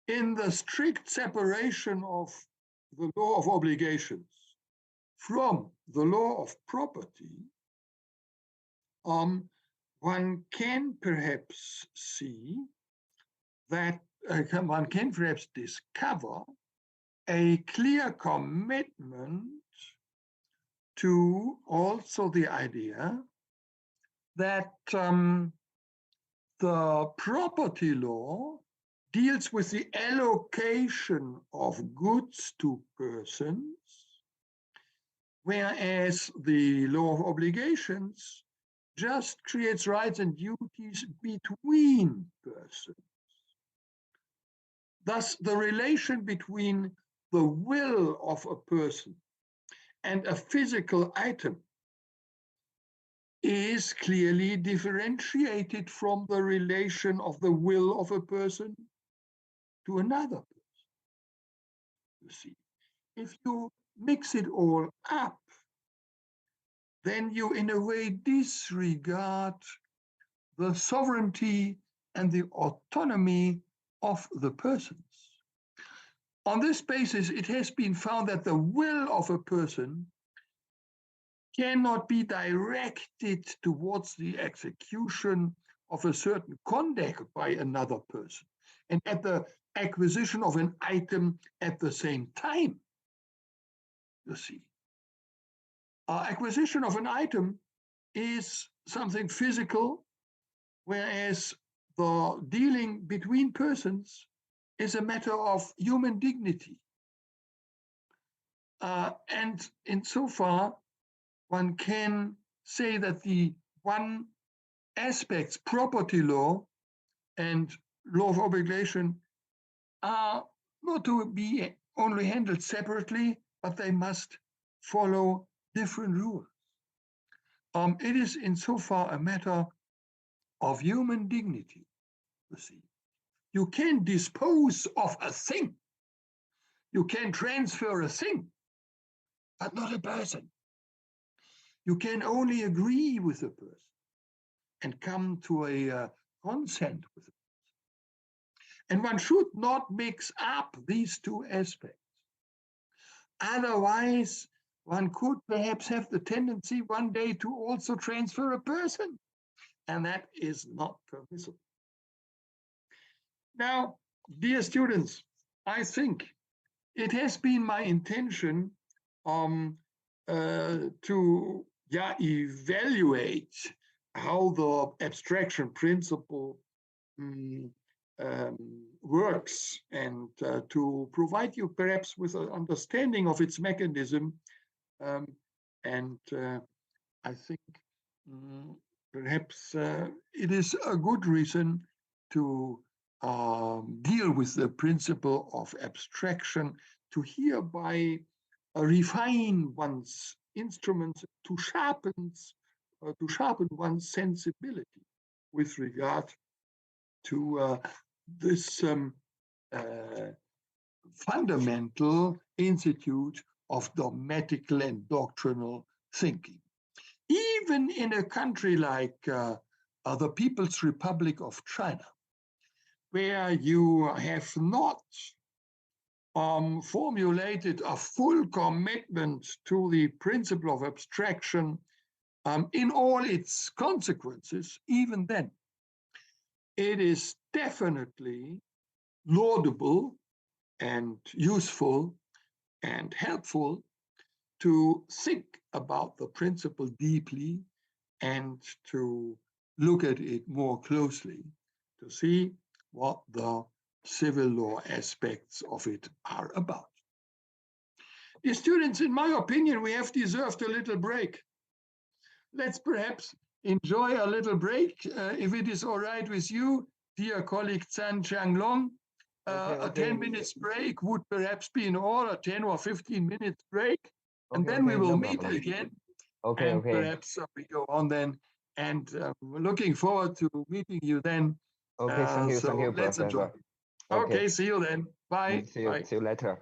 in the strict separation of the law of obligations from the law of property, one can perhaps see that one can perhaps discover a clear commitment to also the idea that the property law deals with the allocation of goods to persons, whereas the law of obligations just creates rights and duties between persons. Thus, the relation between the will of a person and a physical item is clearly differentiated from the relation of the will of a person to another person. You see, if you mix it all up, then you in a way disregard the sovereignty and the autonomy of the persons. On this basis, it has been found that the will of a person cannot be directed towards the execution of a certain conduct by another person and at the acquisition of an item at the same time. You see, acquisition of an item is something physical, whereas the dealing between persons is a matter of human dignity. And insofar, one can say that the one aspects, property law and law of obligation, are not to be only handled separately, but they must follow different rules. It is insofar a matter of human dignity, you see. You can dispose of a thing. You can transfer a thing, but not a person. You can only agree with a person and come to a consent with a person. And one should not mix up these two aspects. Otherwise, one could perhaps have the tendency one day to also transfer a person, and that is not permissible. Now, dear students, I think it has been my intention to evaluate how the abstraction principle works and to provide you perhaps with an understanding of its mechanism. And I think perhaps it is a good reason to deal with the principle of abstraction, to hereby refine one's instruments, to sharpen one's sensibility with regard to this fundamental institute of dogmatical and doctrinal thinking. Even in a country like the People's Republic of China, where you have not formulated a full commitment to the principle of abstraction in all its consequences, even then, it is definitely laudable and useful and helpful to think about the principle deeply and to look at it more closely to see what the civil law aspects of it are about. Dear students, in my opinion, we have deserved a little break. let's perhaps enjoy a little break, if it is all right with you, dear colleague Zhan Jianglong. A 10 minutes break would perhaps be in order, 10 or 15 minutes break, and then we will meet again. And perhaps we go on then, and we're looking forward to meeting you then. Thank you, so let's enjoy. Okay, see you then. Bye. See you later.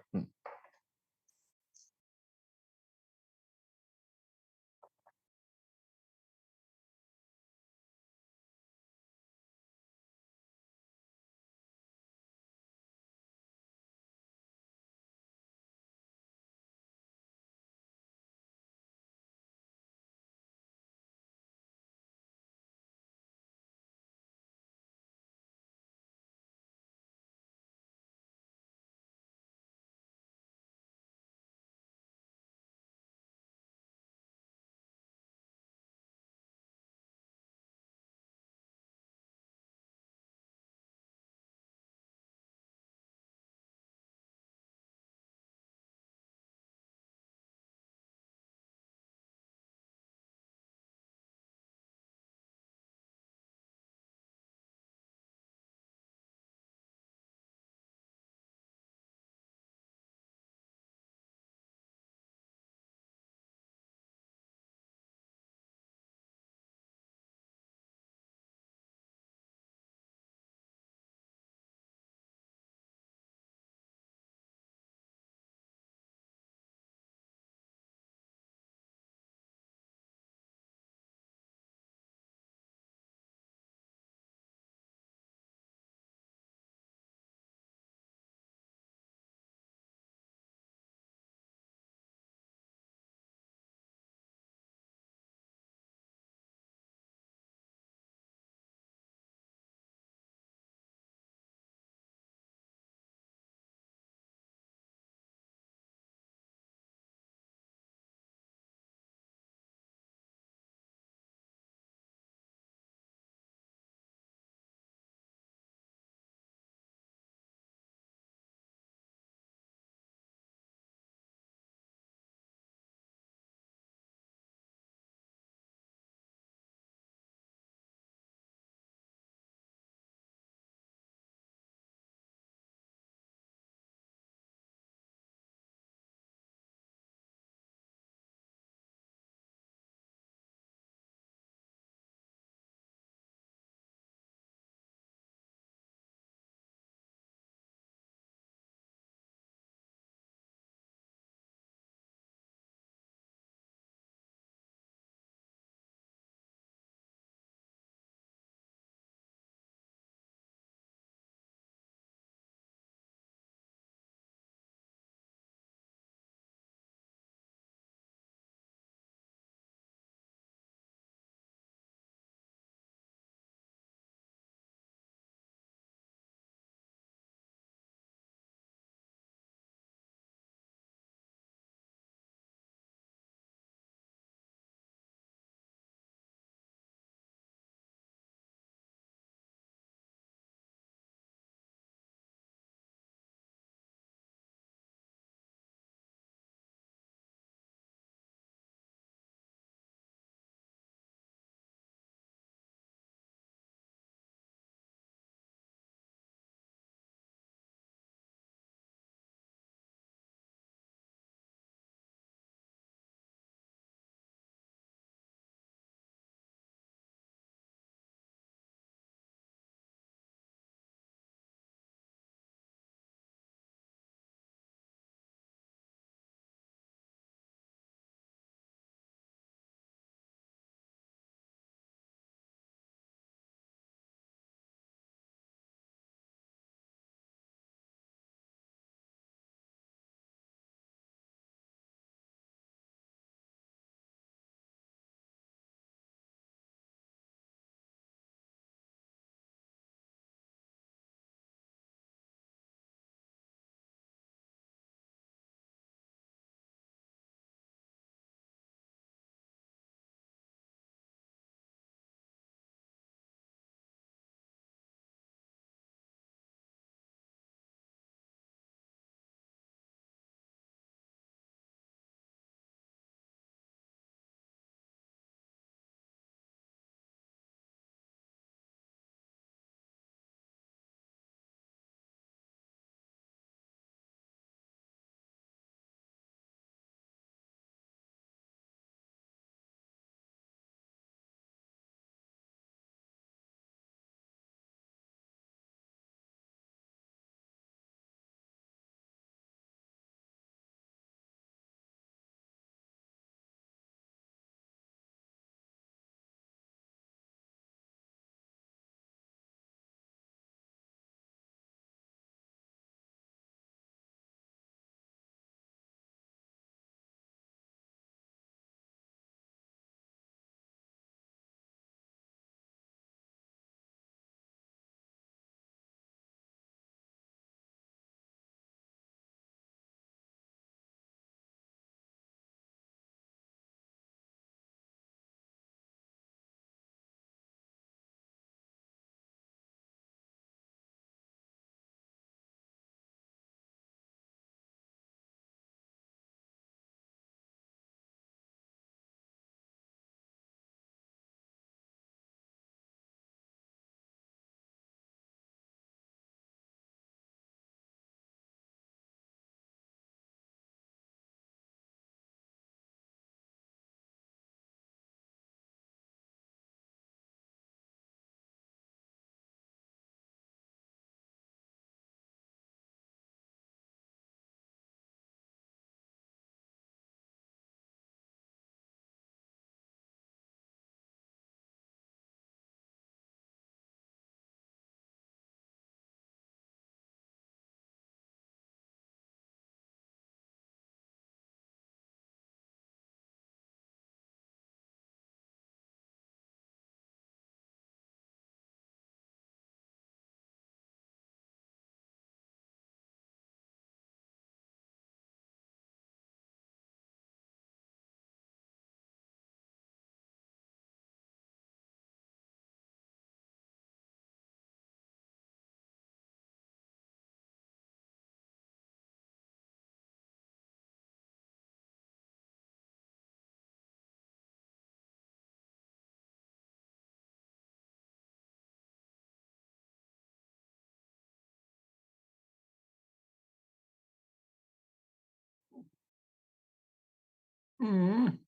Mm.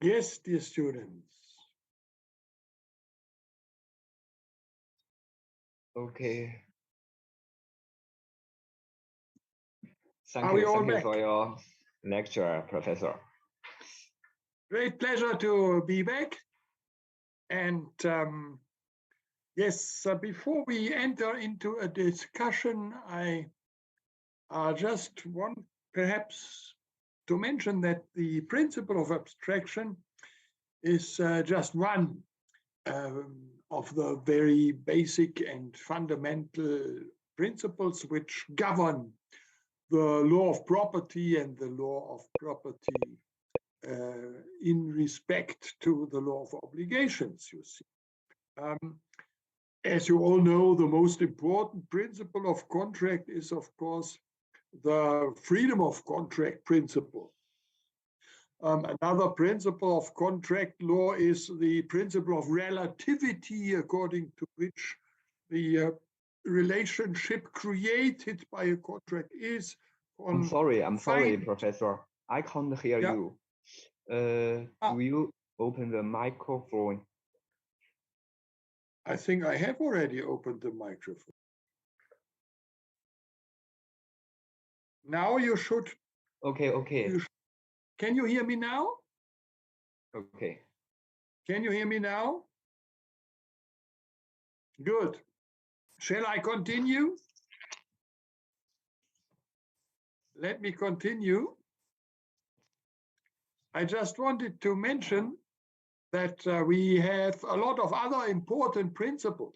Yes, dear students. Okay. Are we all Thank you back? for your lecture, Professor. Great pleasure to be back. And yes, before we enter into a discussion, I just want perhaps to mention that the principle of abstraction is just one of the very basic and fundamental principles which govern the law of property and the law of property in respect to the law of obligations, you see. As you all know, the most important principle of contract is, of course, the freedom of contract principle. Another principle of contract law is the principle of relativity, according to which the relationship created by a contract is. I'm sorry, Professor. I can't hear you. Do you open the microphone? I think I have already opened the microphone. Now you should. Okay. Can you hear me now? Okay. Can you hear me now? Good. Shall I continue? Let me continue. I just wanted to mention that we have a lot of other important principles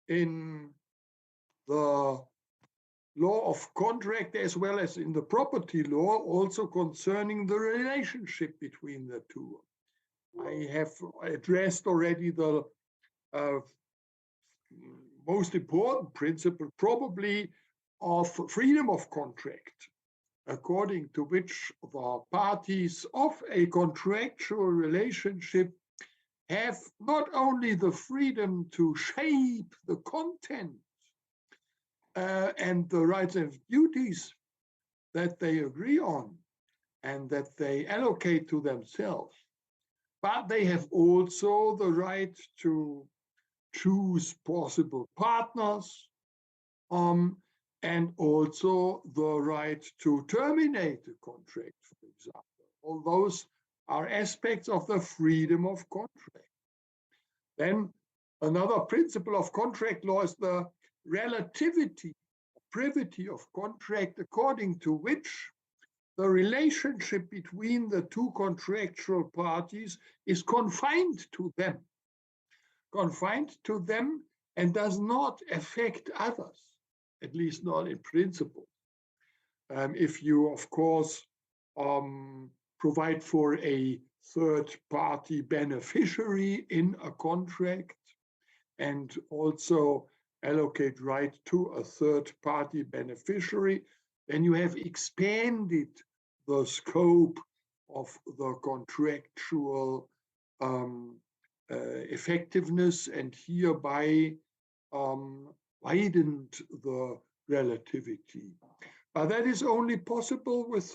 in the law of contract as well as in the property law, also concerning the relationship between the two. I have addressed already the most important principle, probably, of freedom of contract, according to which the parties of a contractual relationship have not only the freedom to shape the content and the rights and duties that they agree on and that they allocate to themselves, but they have also the right to choose possible partners and also the right to terminate the contract, for example. All those are aspects of the freedom of contract. Then another principle of contract law is the relativity, privity of contract, according to which the relationship between the two contractual parties is confined to them and does not affect others, at least not in principle. If you, of course, provide for a third-party beneficiary in a contract and also allocate right to a third-party beneficiary, then you have expanded the scope of the contractual effectiveness and hereby widened the relativity. But that is only possible with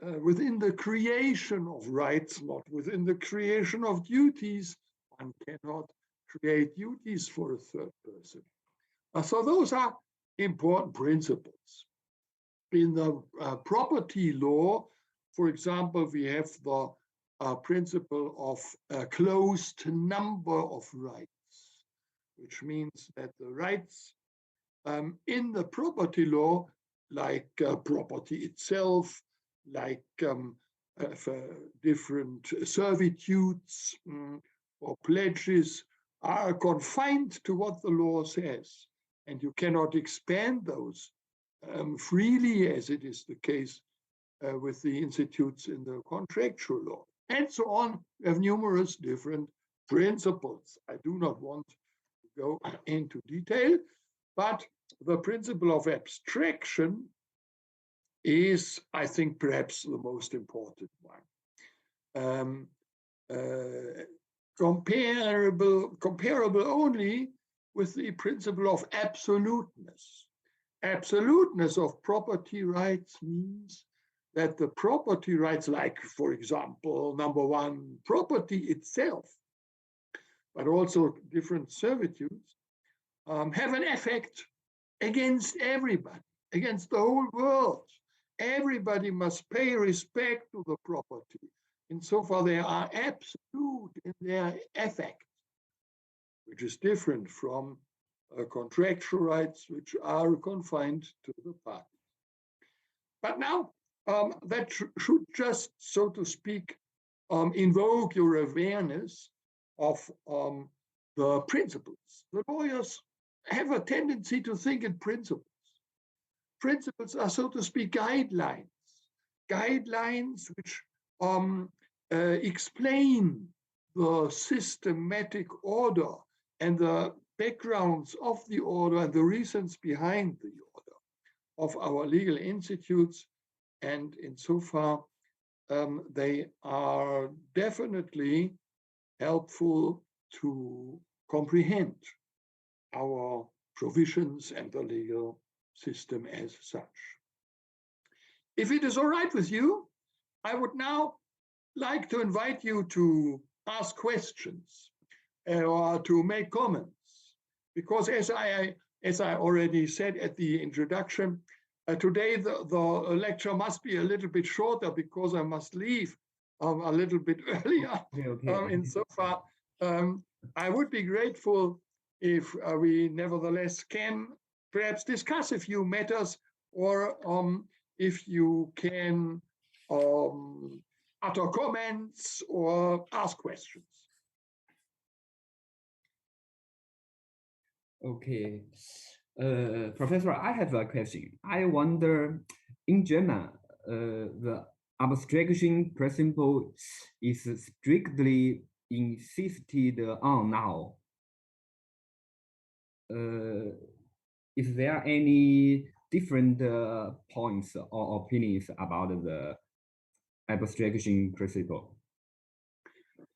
within the creation of rights, not within the creation of duties. One cannot create duties for a third person. So those are important principles. In the property law, for example, we have the principle of a closed number of rights, which means that the rights in the property law, like property itself, like different servitudes or pledges, are confined to what the law says, and you cannot expand those freely, as it is the case with the institutes in the contractual law, and so on. We have numerous different principles. I do not want to go into detail, but the principle of abstraction is, I think, perhaps the most important one. Comparable only with the principle of absoluteness. Absoluteness of property rights means that the property rights, like, for example, number one, property itself, but also different servitudes, have an effect against everybody, against the whole world. Everybody must pay respect to the property. Insofar, they are absolute in their effect, which is different from contractual rights, which are confined to the parties. But now, that should just, so to speak, invoke your awareness of the principles. The lawyers have a tendency to think in principles. Principles are, so to speak, guidelines which explain the systematic order and the backgrounds of the order and the reasons behind the order of our legal institutes. And insofar, they are definitely helpful to comprehend our provisions and the legal system as such. If it is all right with you, I would now like to invite you to ask questions or to make comments, because as I already said at the introduction, today the lecture must be a little bit shorter because I must leave a little bit earlier. Okay. Insofar, I would be grateful if we nevertheless can perhaps discuss a few matters, or if you can utter comments or ask questions. Okay. Professor, I have a question. I wonder, in German, the abstraction principle is strictly insisted on now. Is there any different points or opinions about the abstraction principle?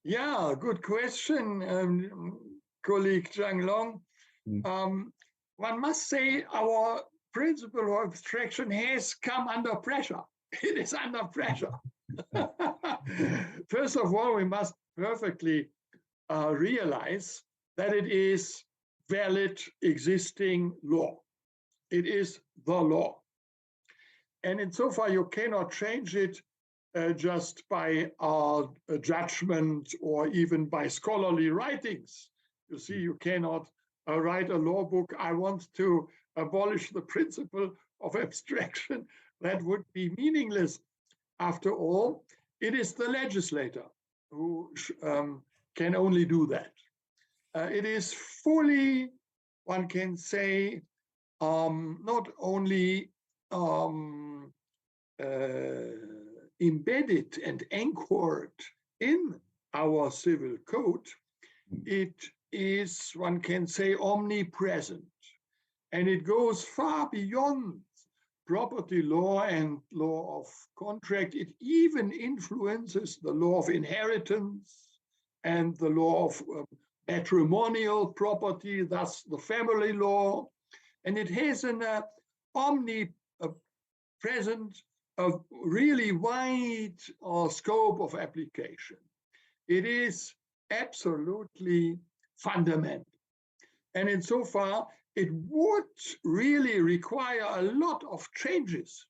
Yeah, good question, colleague Zhang Long. One must say our principle of abstraction has come under pressure. It is under pressure. First of all, we must perfectly realize that it is valid existing law. It is the law. And insofar you cannot change it just by a judgment or even by scholarly writings. You see, you cannot write a law book, I want to abolish the principle of abstraction. That would be meaningless. After all, it is the legislator who can only do that. It is fully, one can say, not only embedded and anchored in our civil code, it is, one can say, omnipresent. And it goes far beyond property law and law of contract. It even influences the law of inheritance and the law of matrimonial property, thus the family law. And it has an omnipresent, a really wide scope of application. It is absolutely fundamental. And insofar, it would really require a lot of changes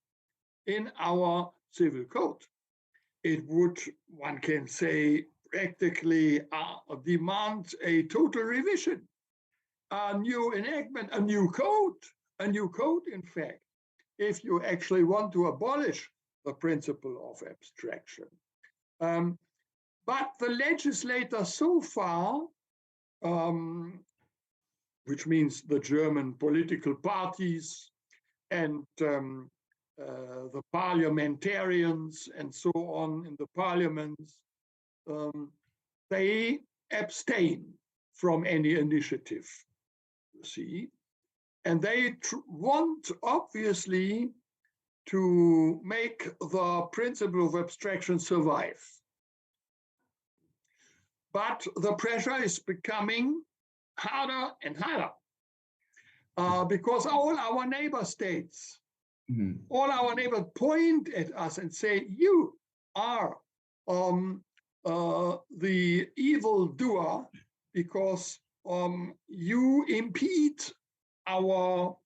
in our civil code. It would, one can say, practically demand a total revision, a new enactment, a new code, in fact, if you actually want to abolish the principle of abstraction. But the legislator so far, which means the German political parties and the parliamentarians and so on in the parliaments, they abstain from any initiative, you see. And they want, obviously, to make the principle of abstraction survive. But the pressure is becoming harder and harder because all our neighbor states, all our neighbors point at us and say, you are the evil doer because you impede our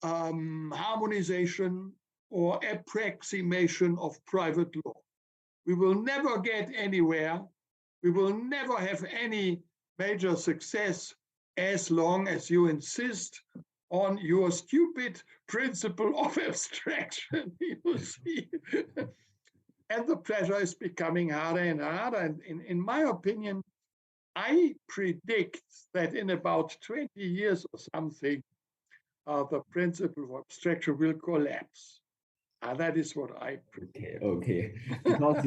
harmonization or approximation of private law. We will never get anywhere. We will never have any major success as long as you insist on your stupid principle of abstraction, you see. And the pressure is becoming harder and harder. And in my opinion, I predict that in about 20 years or something, the principle of abstraction will collapse. That is what I predict. Okay. Because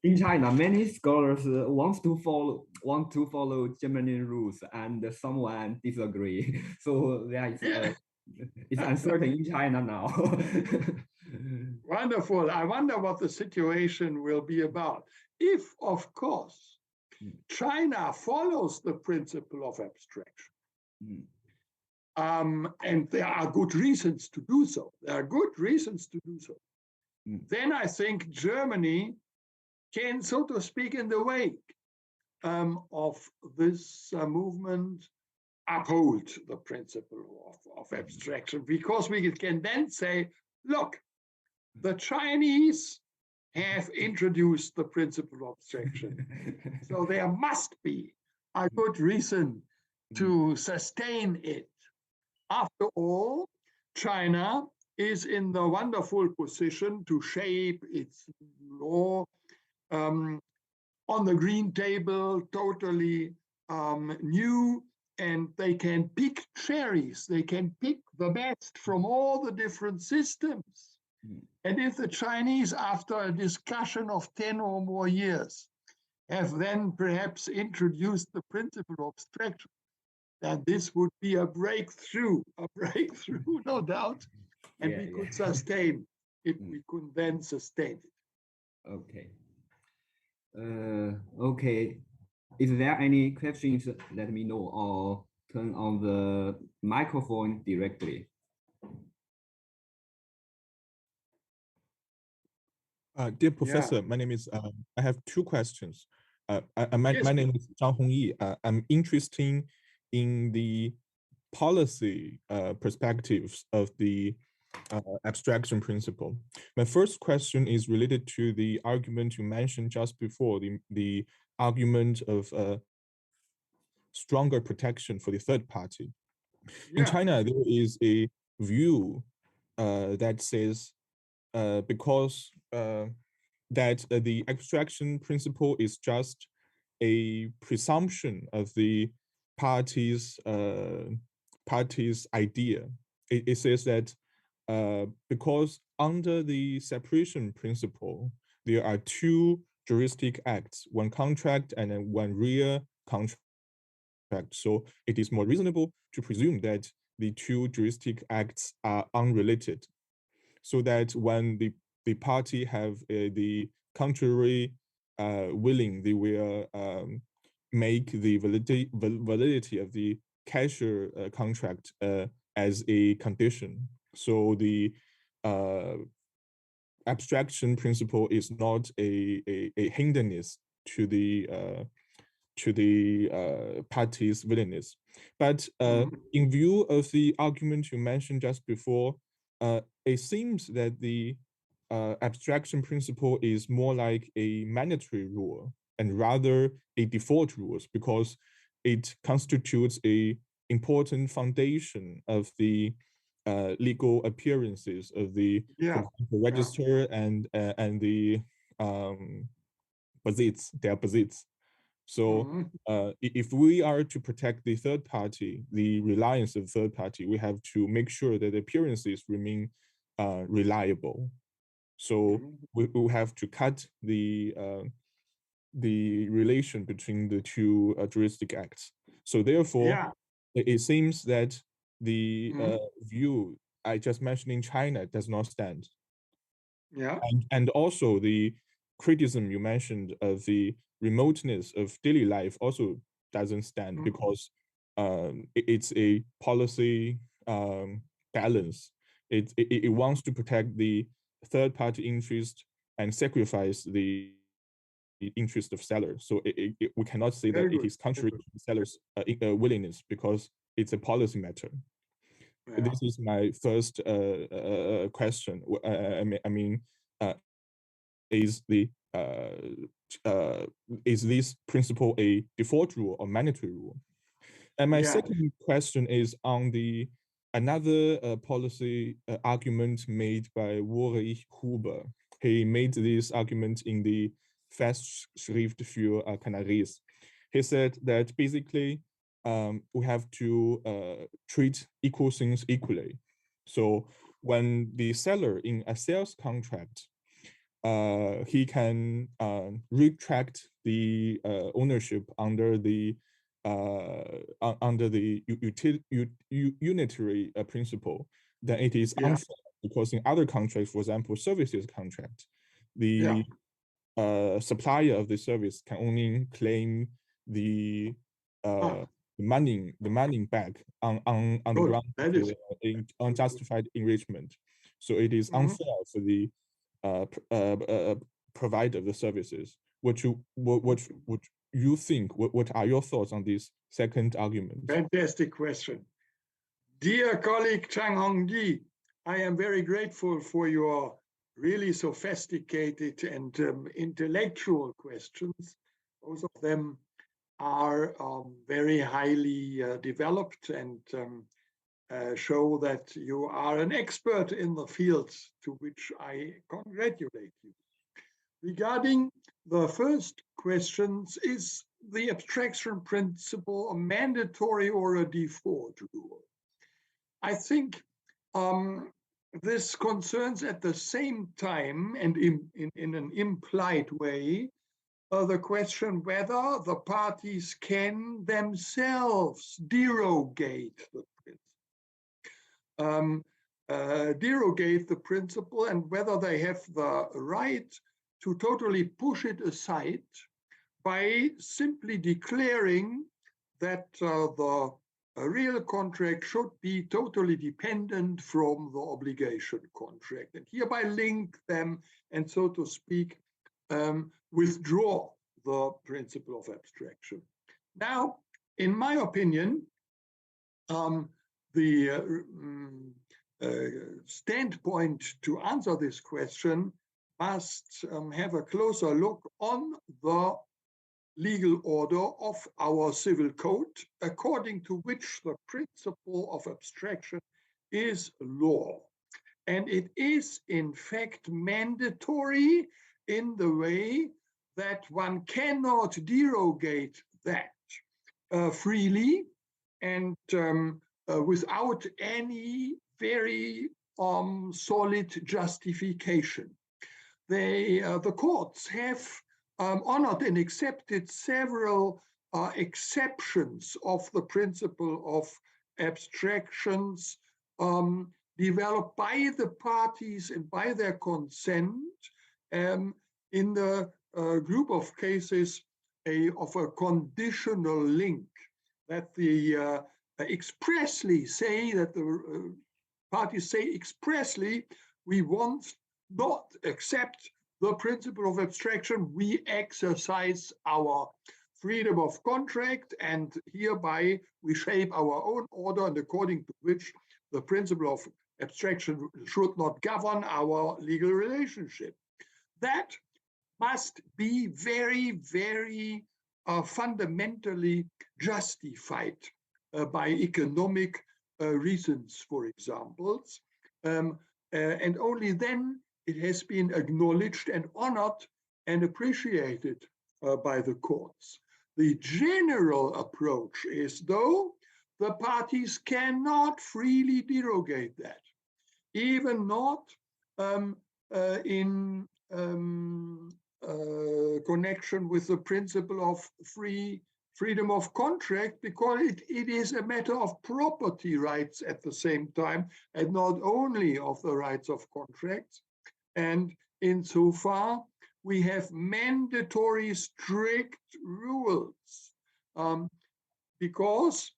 in China, many scholars want to follow German rules, and someone disagree. So there is it's uncertain in China now. Wonderful. I wonder what the situation will be about. If, of course, China follows the principle of abstraction, and there are good reasons to do so. There are good reasons to do so. Then I think Germany can, so to speak, in the wake of this movement, uphold the principle of abstraction, because we can then say, look, the Chinese have introduced the principle of abstraction. So there must be a good reason to sustain it. After all, China is in the wonderful position to shape its law on the green table, totally new, and they can pick cherries. They can pick the best from all the different systems. And if the Chinese, after a discussion of 10 or more years, have then perhaps introduced the principle of abstraction, then this would be a breakthrough, no doubt. And we could sustain it. We could then sustain it. Okay. Okay. Is there any questions? Let me know or turn on the microphone directly. Dear Professor, my name is, I have two questions. My name is Zhang Hongyi. I'm interested in the policy perspectives of the abstraction principle. My first question is related to the argument you mentioned just before, the argument of stronger protection for the third party. In China, there is a view that says because that the abstraction principle is just a presumption of the party's idea. It says that because under the separation principle, there are two juristic acts, one contract and then one real contract. So it is more reasonable to presume that the two juristic acts are unrelated, so that when the party have the contrary willing, they will make the validity of the cashier contract as a condition. So the abstraction principle is not a hindrance to the party's willingness. But in view of the argument you mentioned just before, it seems that the abstraction principle is more like a mandatory rule and rather a default rules, because it constitutes a important foundation of the legal appearances of the register and the their posites. So if we are to protect the third party, the reliance of third party, we have to make sure that the appearances remain reliable. So we have to cut the relation between the two juristic acts. So therefore, it seems that the view I just mentioned in China does not stand. And also the criticism you mentioned of the remoteness of daily life also doesn't stand, because it's a policy balance. It wants to protect the third party interest and sacrifice the interest of sellers. So we cannot say that it is contrary to the seller's willingness, because it's a policy matter. This is my first question. I mean, is this principle a default rule or mandatory rule? And my second question is on the another policy argument made by Ulrich Huber. He made this argument in the Festschrift für Canaries. He said that basically we have to treat equal things equally. So when the seller in a sales contract, he can retract the ownership under the unitary principle, then it is unfair, because in other contracts, for example, services contract, the supplier of the service can only claim the money back on the ground of the unjustified enrichment. So it is unfair for the provider of the services. What you think? What are your thoughts on this second argument? Fantastic question. Dear colleague Chang Hongyi, I am very grateful for your really sophisticated and intellectual questions. Both of them are very highly developed and show that you are an expert in the field, to which I congratulate you. Regarding the first questions, is the abstraction principle a mandatory or a default rule? I think this concerns at the same time and in an implied way the question whether the parties can themselves derogate the principle, and whether they have the right to totally push it aside by simply declaring that the real contract should be totally dependent from the obligation contract, and hereby link them and, so to speak, withdraw the principle of abstraction. Now, in my opinion, the standpoint to answer this question must have a closer look on the legal order of our civil code, according to which the principle of abstraction is law. And it is, in fact, mandatory in the way that one cannot derogate that freely and without any very solid justification. The courts have honored and accepted several exceptions of the principle of abstractions developed by the parties and by their consent in the group of cases of a conditional link, that the expressly say that the parties say expressly, we want not accept the principle of abstraction, we exercise our freedom of contract, and hereby we shape our own order, and according to which the principle of abstraction should not govern our legal relationship. That must be very, very fundamentally justified by economic reasons, for example, and only then it has been acknowledged and honored and appreciated by the courts. The general approach is, though, the parties cannot freely derogate that, even not in connection with the principle of freedom of contract, because it is a matter of property rights at the same time, and not only of the rights of contracts. And insofar, we have mandatory strict rules because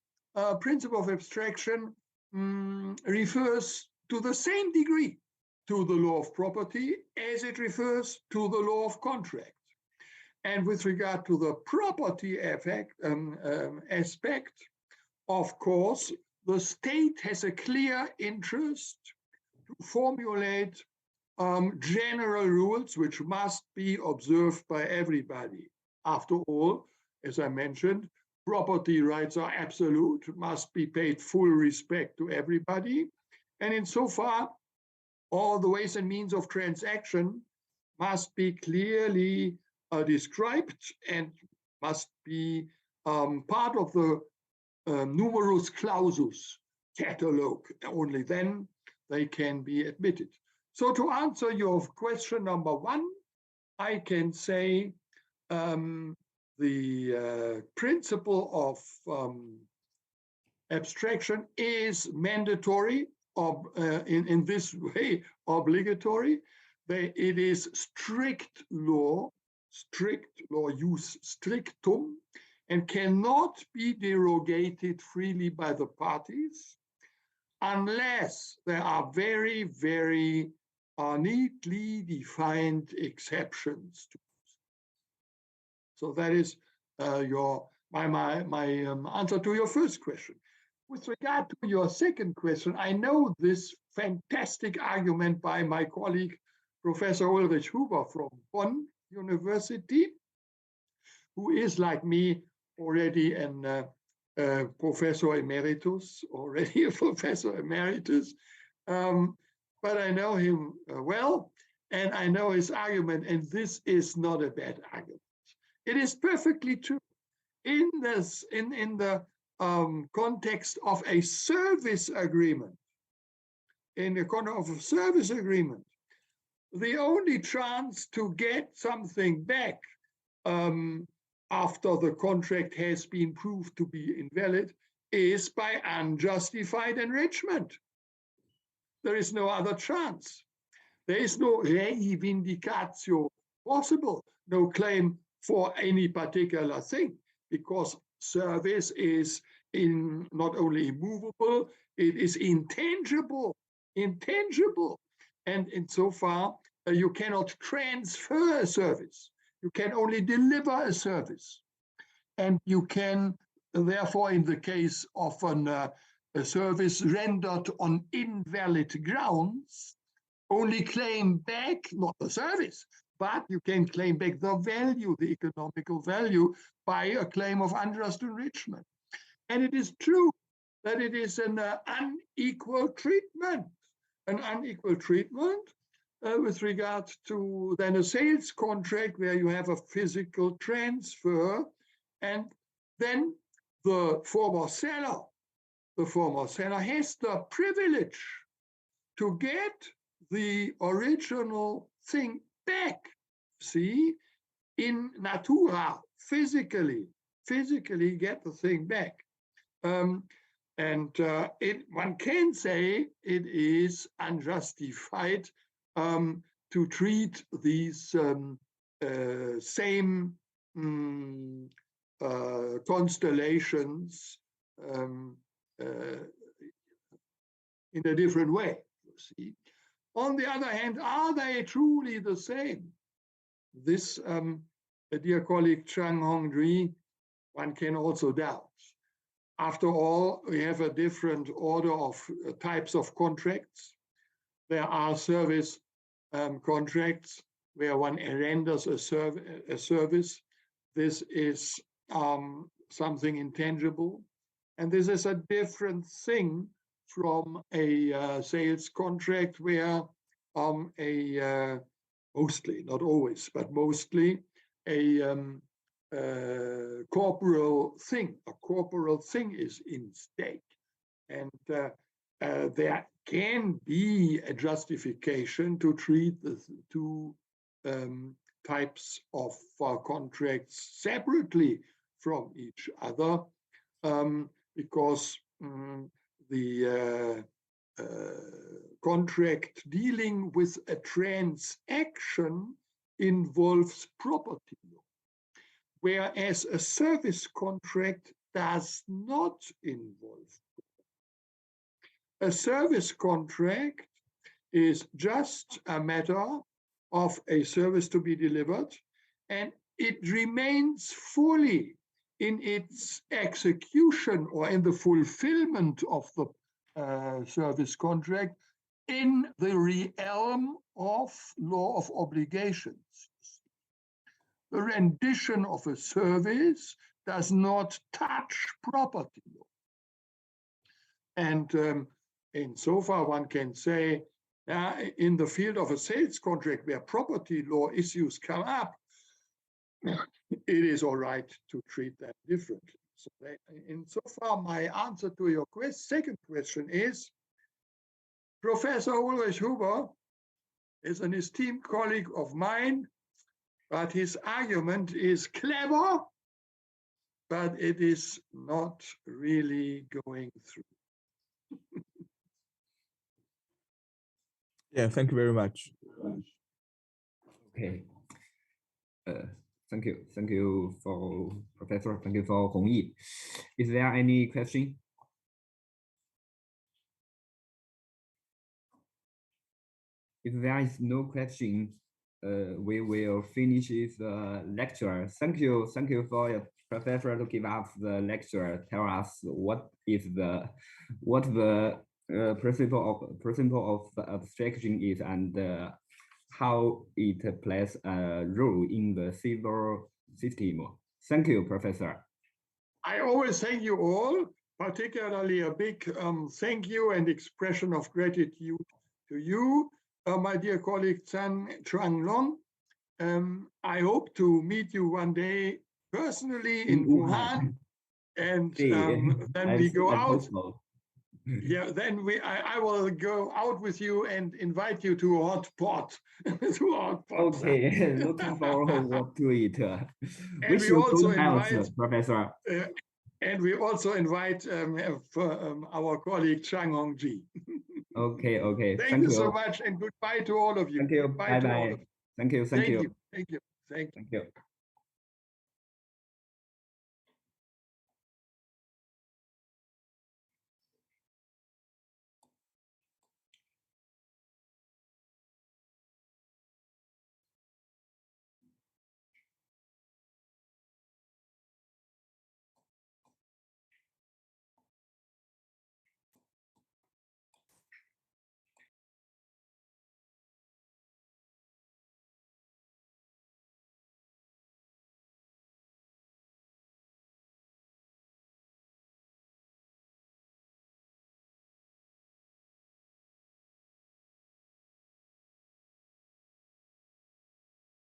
principle of abstraction refers to the same degree to the law of property as it refers to the law of contract. And with regard to the property aspect, of course, the state has a clear interest to formulate general rules which must be observed by everybody. After all, as I mentioned, property rights are absolute, must be paid full respect to everybody. And insofar, all the ways and means of transaction must be clearly described and must be part of the numerus clausus catalog. Only then they can be admitted. So to answer your question number one, I can say the principle of abstraction is mandatory, in this way obligatory. It is strict law use strictum, and cannot be derogated freely by the parties unless there are very, very neatly defined exceptions to it. So that is my answer to your first question. With regard to your second question, I know this fantastic argument by my colleague, Professor Ulrich Huber from Bonn University, who is, like me, already an Professor Emeritus, already a Professor Emeritus, but I know him well, and I know his argument, and this is not a bad argument. It is perfectly true. In the context of a service agreement, in the context of a service agreement, the only chance to get something back after the contract has been proved to be invalid is by unjustified enrichment. There is no other chance. There is no reivindicatio possible, no claim for any particular thing, because service is not only immovable, it is intangible. And insofar, you cannot transfer a service. You can only deliver a service. And you can, therefore, in the case of a service rendered on invalid grounds, only claim back, not the service, but you can claim back the value, the economical value, by a claim of unjust enrichment. And it is true that it is an unequal treatment, with regard to then a sales contract where you have a physical transfer, and then the former seller has the privilege to get the original thing back, see, in natura, physically get the thing back. One can say it is unjustified to treat these same constellations in a different way, you see. On the other hand, are they truly the same? This, dear colleague Chang Hong-Dri, one can also doubt. After all, we have a different order of types of contracts. There are service contracts where one renders a service. This is something intangible. And this is a different thing from a sales contract where mostly, not always, but mostly a corporal thing is in stake. And there can be a justification to treat the two types of contracts separately from each other, because the contract dealing with a transaction involves property law, whereas a service contract does not involve. A service contract is just a matter of a service to be delivered, and it remains fully in its execution or in the fulfillment of the service contract in the realm of law of obligations. The rendition of a service does not touch property law. And insofar one can say, in the field of a sales contract where property law issues come up, it is all right to treat that differently. So insofar, my answer to your second question is, Professor Ulrich Huber is an esteemed colleague of mine, but his argument is clever, but it is not really going through. Yeah, thank you very much. Okay. Thank you for Professor. Thank you for Hong Yi. Is there any question? If there is no question, we will finish the lecture. Thank you for your professor to give us the lecture. Tell us what the principle of abstraction is, and how it plays a role in the civil system. Thank you, Professor. I always thank you all, particularly a big thank you and expression of gratitude to you, my dear colleague Chuang Long. I hope to meet you one day personally in Wuhan, and then we go out. Yeah, then I will go out with you and invite you to a hot pot. Okay, looking forward to it. And we also invite Professor. And we also invite our colleague Chang Hongji. Okay, okay. Thank you so much, and goodbye to all of you. Thank you. Goodbye to all of you. Thank you. Thank you. Thank you. Thank you.